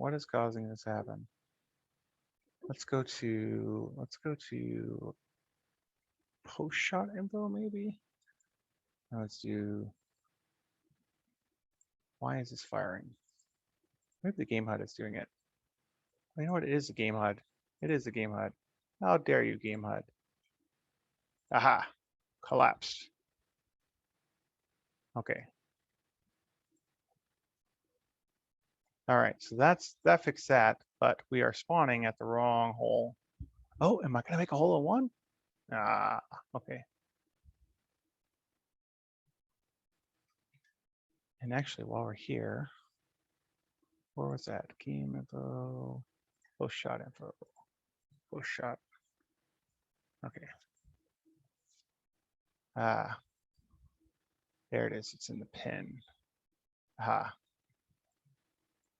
this to happen? Let's go to post shot info maybe. Now let's do, why is this firing? Maybe the game HUD is doing it. You know what? It is a game HUD. It is a game HUD. How dare you, game HUD? Aha, collapsed. Okay. All right, so that fixed that, but we are spawning at the wrong hole. Oh, am I gonna make a hole in one? Ah, okay. And actually, while we're here, where was that? Game info, post shot info, post shot. Okay. Ah, there it is. It's in the pin. Aha.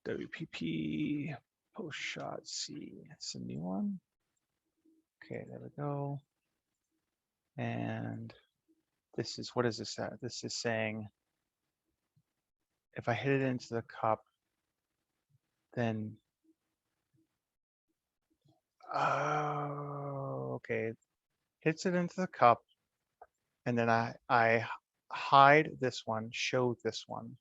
WPP post shot C. It's a new one. Okay, there we go. And this is, what is this at? This is saying if I hit it into the cup, then, oh, okay. Hits it into the cup, and then I hide this one, show this one.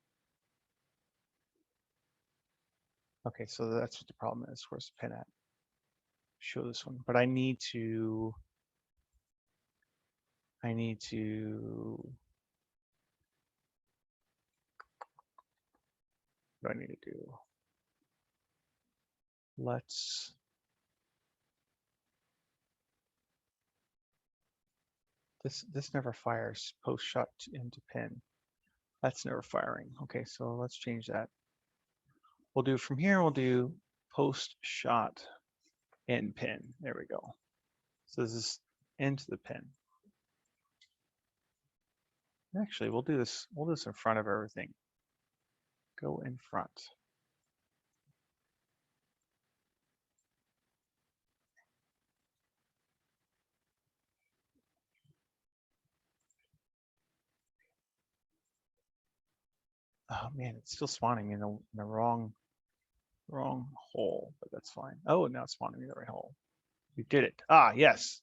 Okay, so that's what the problem is. Where's the pin at? Show this one, but I need to, what do I need to do? This never fires post shot into pin. That's never firing. Okay, so let's change that. We'll do from here, we'll do post shot in pin. There we go. So this is into the pin. Actually, we'll do this in front of everything. Go in front. Oh man, it's still spawning in the wrong hole, but that's fine. Oh, now it's spawning in the right hole. We did it. Ah, yes.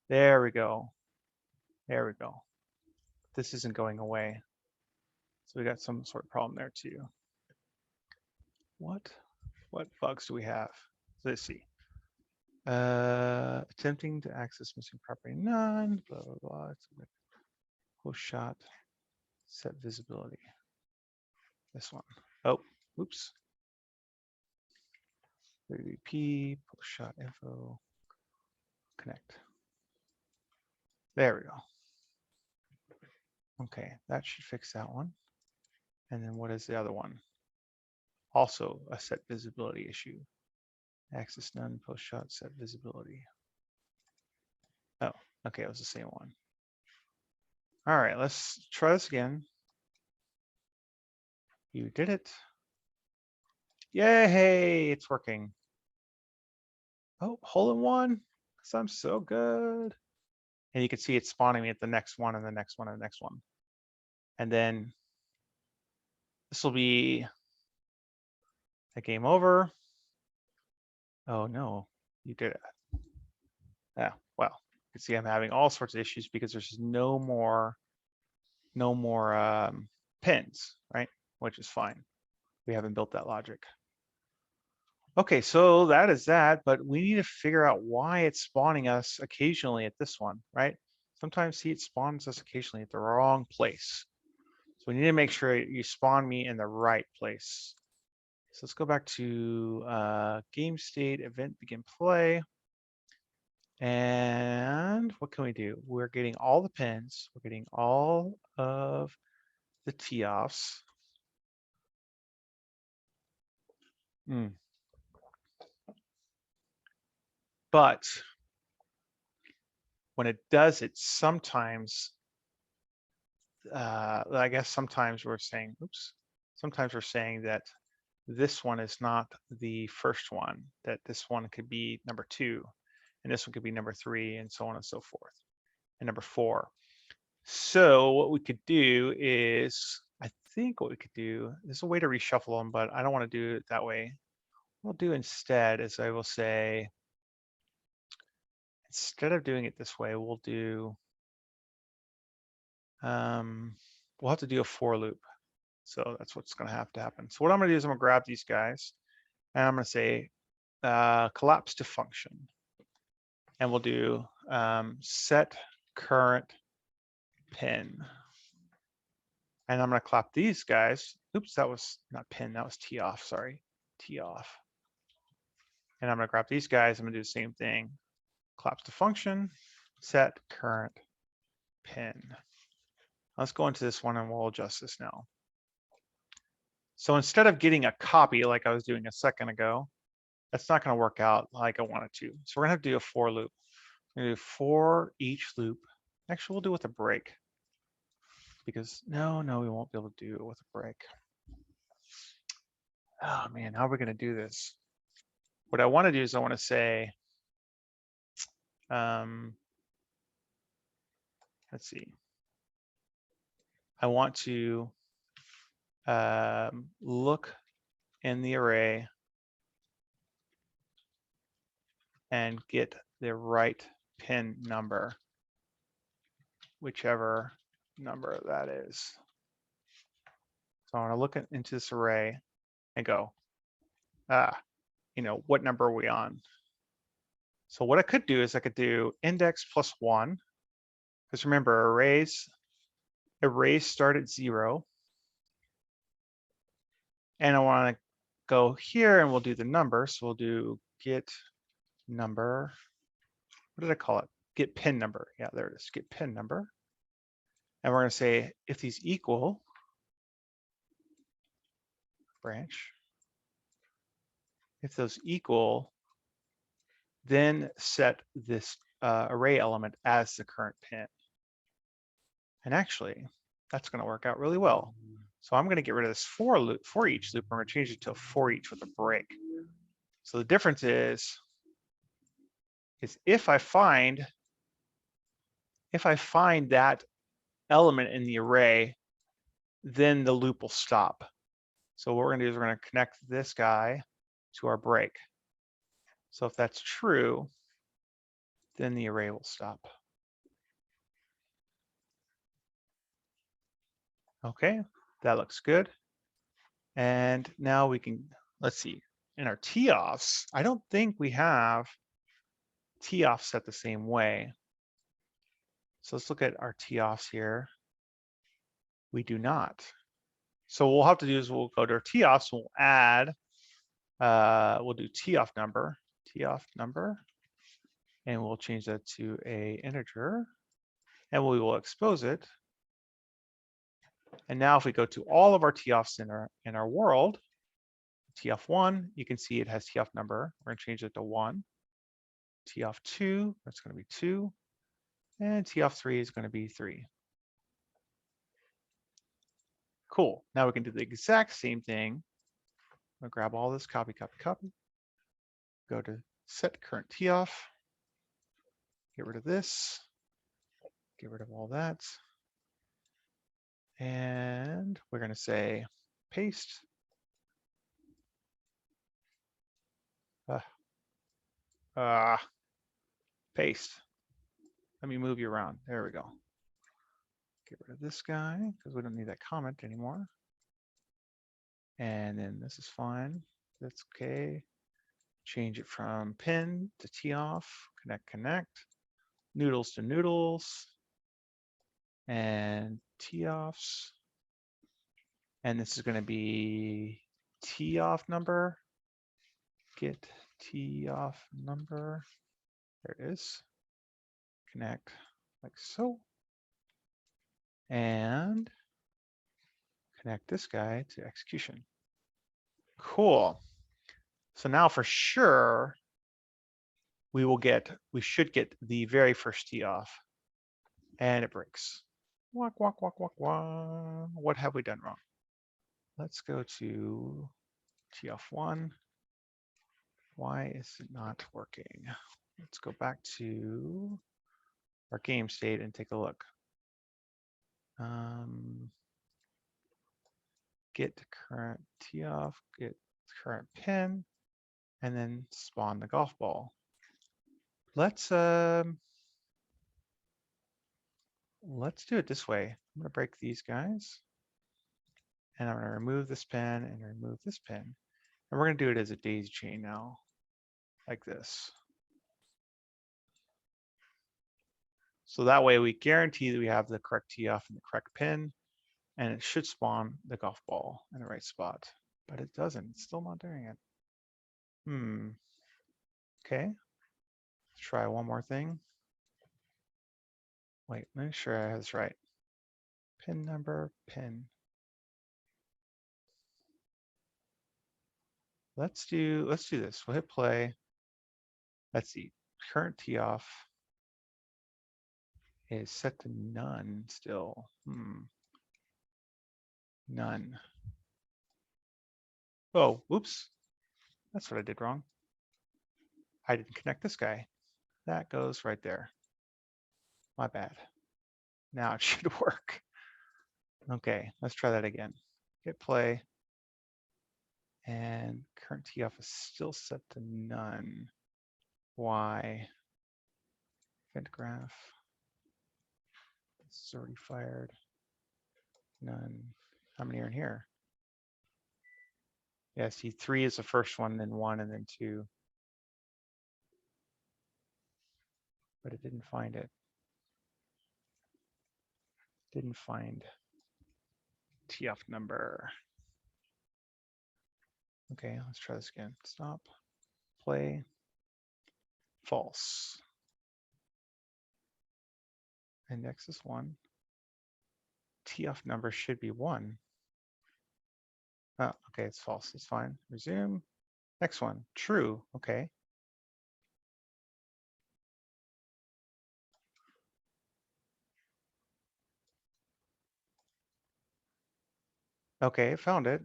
There we go. There we go. This isn't going away. So we got some sort of problem there too. What bugs do we have? Let's see. Attempting to access missing property, none, blah, blah, blah. Post shot, set visibility. This one. Oh, oops. WP, post shot info, connect. There we go. Okay, that should fix that one. And then what is the other one? Also a set visibility issue. Access none, post shot, set visibility. Oh, okay, it was the same one. All right, let's try this again. You did it. Yay, it's working. Oh, hole in one, because I'm so good. And you can see it's spawning me at the next one and the next one and the next one. And then this will be a game over. Oh no, you did it. Yeah, well, can see I'm having all sorts of issues because there's just no more pins, right? Which is fine. We haven't built that logic. Okay, so that is that, but we need to figure out why it's spawning us occasionally at this one, right? Sometimes see it spawns us occasionally at the wrong place. So we need to make sure you spawn me in the right place. So let's go back to game state, event begin play. And what can we do? We're getting all the pins. We're getting all of the tee-offs. But when it does it, sometimes, I guess sometimes we're saying, oops, sometimes we're saying that this one is not the first one, that this one could be number 2, and this one could be number 3, and so on and so forth, and number 4. So what we could do is, I think what we could do, there's a way to reshuffle them, but I don't want to do it that way. What I'll do instead is I will say, instead of doing it this way, we'll do, we'll have to do a for loop. So that's what's going to happen. So what I'm going to do is I'm going to grab these guys and I'm going to say collapse to function. And we'll do set current pin. And I'm going to clap these guys. Oops, that was not pin, that was tee off, sorry. Tee off. And I'm going to grab these guys. I'm going to do the same thing. Collapse to function, set current pin. Let's go into this one and we'll adjust this now. So instead of getting a copy like I was doing a second ago, that's not going to work out like I wanted to. So we're going to have to do a for loop. We're going to do for each loop. Actually, we'll do it with a break. Because no, we won't be able to do it with a break. Oh man, how are we going to do this? What I want to do is I want to say, let's see. I want to look in the array and get the right pin number, whichever number that is. So I want to look into this array and go, what number are we on? So what I could do is I could do index plus 1, because remember arrays start at 0. And I want to go here and we'll do the number. So we'll do get number. What did I call it? Get pin number. Yeah, there it is. Get pin number. And we're going to say if these equal branch, if those equal, then set this array element as the current pin. And actually, that's going to work out really well. So I'm going to get rid of this for each loop. I'm going to change it to a for each with a break. So the difference is if I find that element in the array, then the loop will stop. So what we're going to do is we're going to connect this guy to our break. So if that's true, then the array will stop. Okay, that looks good. And now we can, let's see, in our tee-offs, I don't think we have tee-offs set the same way. So let's look at our tee-offs here. We do not. So what we'll have to do is we'll go to our tee-offs, we'll add, we'll do tee-off number, and we'll change that to a integer, and we will expose it. And now if we go to all of our tee-offs in our world, tee-off 1, you can see it has tee-off number. We're going to change it to 1. Tee-off 2, that's going to be 2. And tee-off 3 is going to be 3. Cool. Now we can do the exact same thing. I'm going to grab all this, copy. Go to set current tee-off. Get rid of this. Get rid of all that. And we're going to say paste. Paste. Let me move you around. There we go. Get rid of this guy because we don't need that comment anymore. And then this is fine. That's okay. Change it from pin to tee off, connect, noodles to noodles, and tee offs. And this is going to be tee off number. Get tee off number. There it is. Connect like so. And connect this guy to execution. Cool. So now for sure, we should get the very first tee off. And it breaks. Walk, walk, walk, walk, walk. What have we done wrong? Let's go to tee off 1. Why is it not working? Let's go back to our game state and take a look. Get current tee off, get current pin, and then spawn the golf ball. Let's do it this way. I'm gonna break these guys, and I'm gonna remove this pin and remove this pin, and we're gonna do it as a daisy chain now, like this. So that way we guarantee that we have the correct tee off and the correct pin, and it should spawn the golf ball in the right spot, but it doesn't. It's still not doing it. Okay. Let's try one more thing. Wait, make sure I have this right. Pin number, pin. Let's do this. We'll hit play. Let's see. Current tee off is set to none still. None. Oh, oops. That's what I did wrong. I didn't connect this guy. That goes right there. My bad. Now it should work. Okay, let's try that again. Hit play. And current tee off is still set to none. Why? Event graph. This is already fired. None. How many are in here? Yeah, see, 3 is the first one, then 1, and then 2. But it didn't find it. Didn't find tee off number. Okay, let's try this again. Stop. Play. False. Index is 1. Tee off number should be 1. Oh, okay, it's false. It's fine. Resume. Next one. True. Okay. Okay, found it.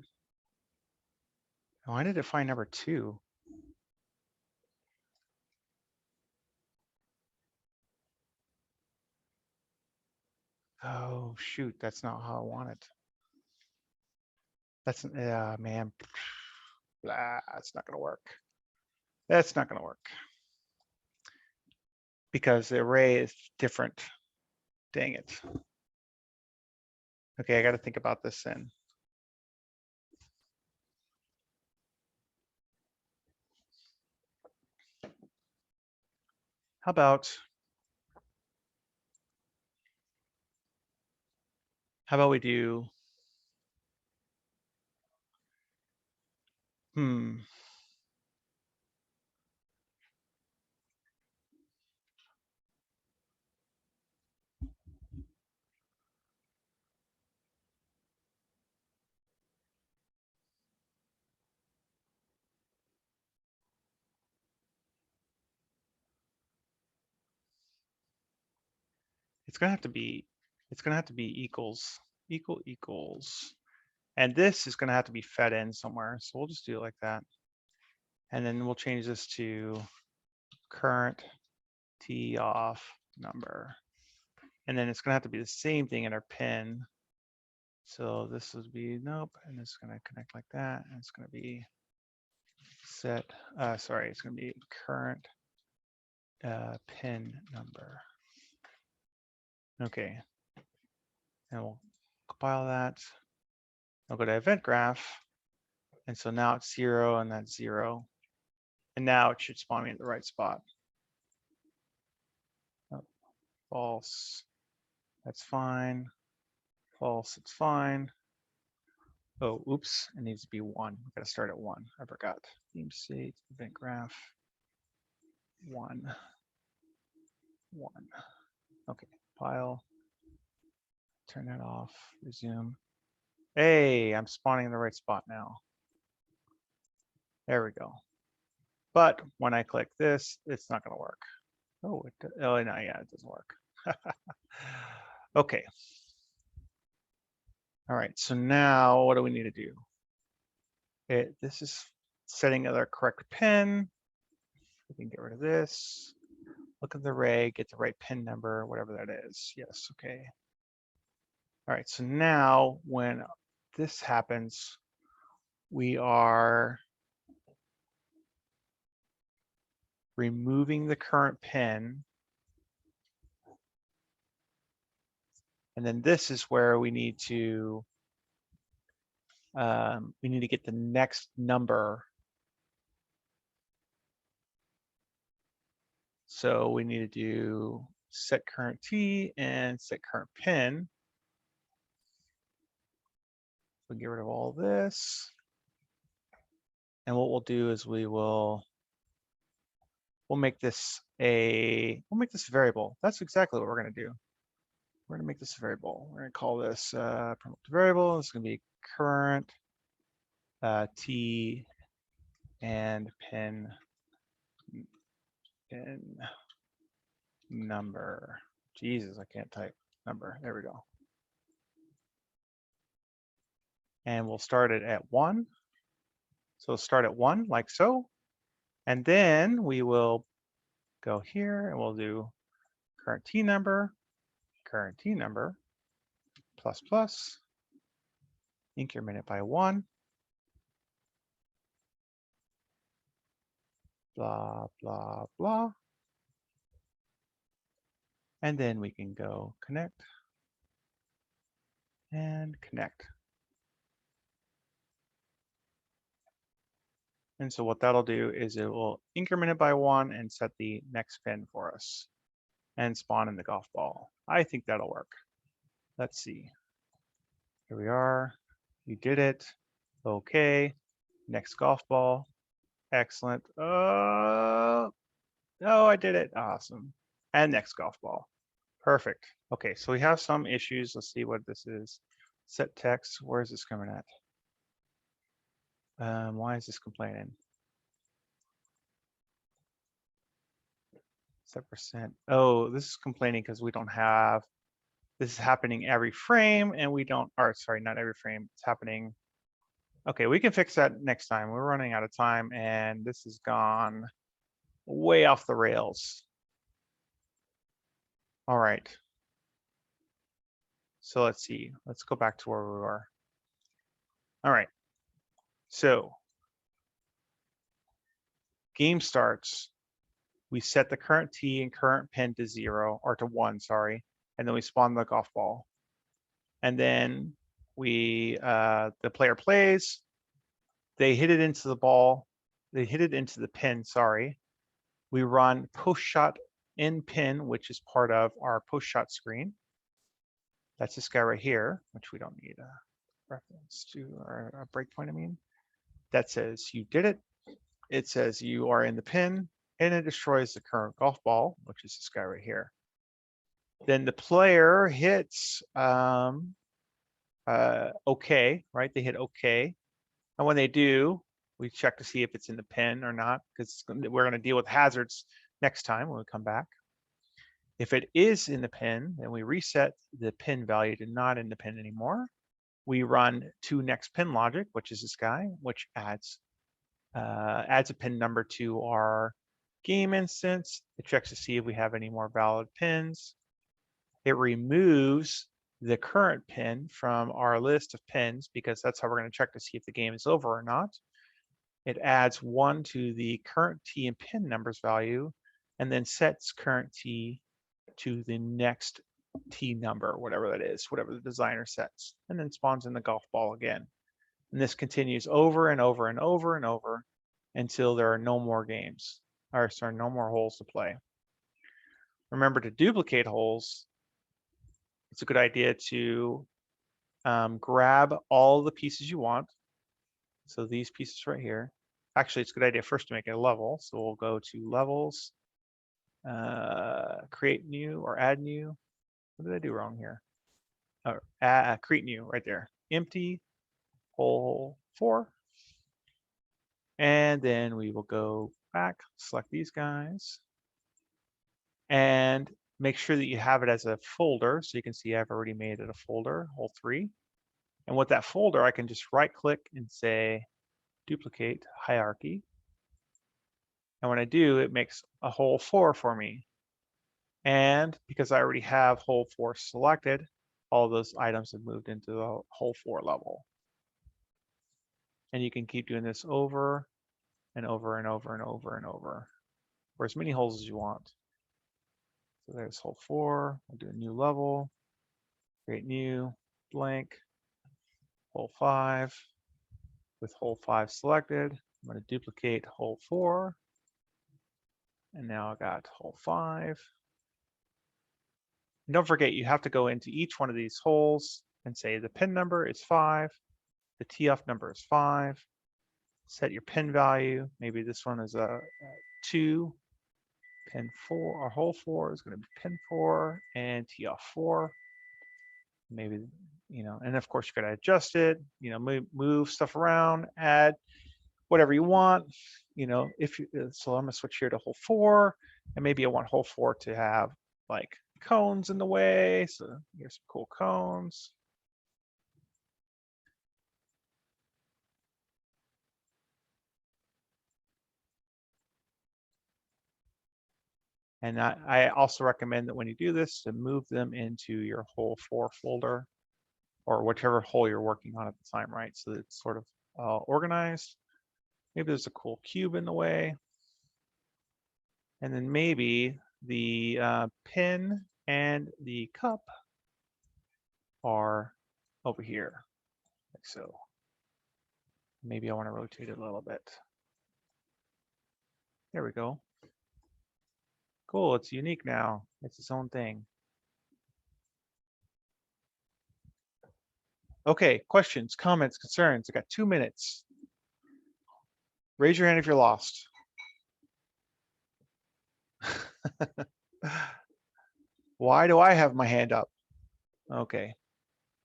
Why did it find number 2? Oh, shoot. That's not how I want it. That's, man. Blah, it's not going to work. That's not going to work. Because the array is different. Dang it. Okay, I got to think about this then. How about we do, it's going to have to be equals, equals. And this is going to have to be fed in somewhere. So we'll just do it like that. And then we'll change this to current tee off number. And then it's going to have to be the same thing in our pin. So this would be nope. And it's going to connect like that. And it's going to be set, it's going to be current pin number. Okay. And we'll compile that. I'll go to event graph. And so now it's 0 and that's 0. And now it should spawn me in the right spot. Oh, false. That's fine. False, it's fine. Oh, oops, it needs to be 1. We gotta start at 1. I forgot. Theme state, event graph, 1. 1. Okay, file. Turn that off, resume. Hey, I'm spawning in the right spot now. There we go. But when I click this, it's not gonna work. Oh, oh no, yeah, it doesn't work. Okay. All right, so now what do we need to do? This is setting the correct pin. We can get rid of this. Look at the array, get the right pin number, whatever that is. Yes, okay. All right, so now when this happens, we are removing the current pin. And then this is where we need to get the next number. So we need to do set current T and set current pin. We'll get rid of all this. And what we'll do is we'll make this a variable. That's exactly what we're going to do. We're going to make this a variable. We're going to call this promote variable. It's going to be current T and pin number. Jesus, I can't type number. There we go. And we'll start it at 1. So start at 1 like so. And then we will go here and we'll do current T number, plus plus, increment it by 1, blah, blah, blah. And then we can go connect and connect. And so what that'll do is it will increment it by 1 and set the next pin for us and spawn in the golf ball. I think that'll work. Let's see. Here we are. You did it. Okay. Next golf ball. Excellent. Oh, I did it. Awesome. And next golf ball. Perfect. Okay, so we have some issues. Let's see what this is. Set text. Where is this coming at? Why is this complaining? Set percent. Oh, this is complaining because we don't have. This is happening every frame, and we don't. Or sorry, not every frame. It's happening. Okay, we can fix that next time. We're running out of time, and this has gone way off the rails. All right. So let's see. Let's go back to where we were. All right. So game starts. We set the current T and current pin to 0 or to 1, sorry, and then we spawn the golf ball. And then we the player plays. They hit it into the ball. They hit it into the pin, sorry. We run post shot in pin, which is part of our post shot screen. That's this guy right here, which we don't need a reference to, or a breakpoint, I mean. That says you did it. It says you are in the pin, and it destroys the current golf ball, which is this guy right here. Then the player hits OK, right? They hit OK. And when they do, we check to see if it's in the pin or not, because we're going to deal with hazards next time when we come back. If it is in the pin, then we reset the pin value to not in the pin anymore. We run to next pin logic, which is this guy, which adds a pin number to our game instance. It checks to see if we have any more valid pins. It removes the current pin from our list of pins because that's how we're going to check to see if the game is over or not. It adds 1 to the current T and pin numbers value, and then sets current T to the next T number, whatever that is, whatever the designer sets, and then spawns in the golf ball again. And this continues over and over and over and over until there are no more games, or sorry, no more holes to play. Remember, to duplicate holes, it's a good idea to grab all the pieces you want. So these pieces right here. Actually, it's a good idea first to make it a level. So we'll go to levels, create new or add new. What did I do wrong here? Create new right there. Empty hole 4. And then we will go back, select these guys, and make sure that you have it as a folder. So you can see I've already made it a folder, hole 3. And with that folder, I can just right click and say duplicate hierarchy. And when I do, it makes a hole 4 for me. And because I already have hole 4 selected, all those items have moved into the hole 4 level. And you can keep doing this over and over and over and over and over, for as many holes as you want. So there's hole 4. We'll do a new level, create new, blank, hole 5. With hole 5 selected, I'm going to duplicate hole 4. And now I got hole 5. And don't forget, you have to go into each one of these holes and say the pin number is 5, the TF number is 5, set your pin value. Maybe this one is a 2, pin 4, or hole 4 is going to be pin 4 and TF 4. Maybe, and of course you got to adjust it, move stuff around, add whatever you want, so I'm going to switch here to hole 4, and maybe I want hole 4 to have like cones in the way. So here's some cool cones. And I also recommend that when you do this, to move them into your hole 4 folder, or whichever hole you're working on at the time, right? So it's sort of organized. Maybe there's a cool cube in the way. And then maybe the pin and the cup are over here, like so. Maybe I want to rotate it a little bit. There we go. Cool, it's unique now. It's its own thing. Okay, questions, comments, concerns. I got 2 minutes. Raise your hand if you're lost. Why do I have my hand up? Okay,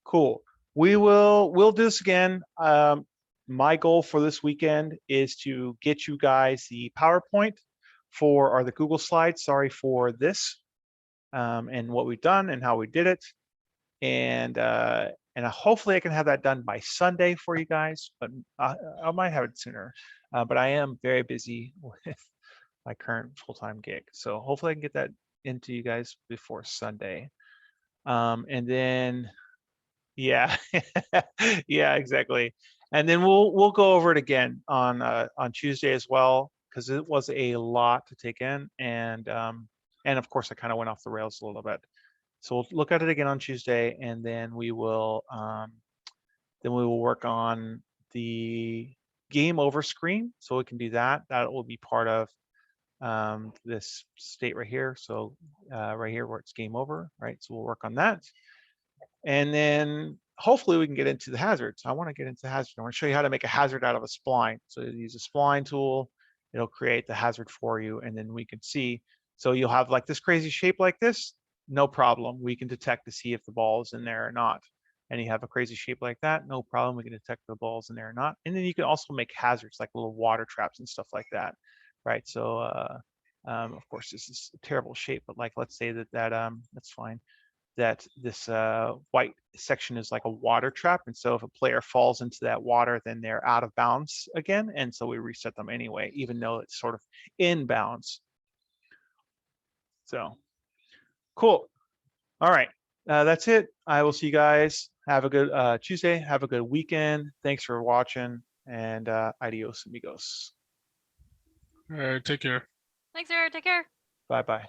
cool. We'll do this again. My goal for this weekend is to get you guys the PowerPoint or the Google Slides, sorry, for this, and what we've done and how we did it. And hopefully I can have that done by Sunday for you guys, but I might have it sooner. But I am very busy with my current full-time gig. So hopefully I can get that into you guys before Sunday. And then, yeah, yeah, exactly. And then we'll go over it again on Tuesday as well, because it was a lot to take in, and of course I kind of went off the rails a little bit. So we'll look at it again on Tuesday, and then we will work on the game over screen, so we can do that. That will be part of this state right here. So right here where it's game over, right? So we'll work on that. And then hopefully we can get into the hazards. I want to get into hazards. I want to show you how to make a hazard out of a spline. So you use a spline tool, it'll create the hazard for you, and then we can see. So you'll have like this crazy shape like this, no problem. We can detect to see if the ball is in there or not. And you have a crazy shape like that, no problem. We can detect the ball's in there or not. And then you can also make hazards like little water traps and stuff like that, right? So of course this is a terrible shape, but like let's say that's fine, that this white section is like a water trap, and so if a player falls into that water, then they're out of bounds again, and so we reset them anyway, even though it's sort of in bounds. So cool. All right, that's it. I will see you guys. Have a good Tuesday. Have a good weekend. Thanks for watching, and adios amigos. Take care. Thanks, Eric. Take care. Bye bye.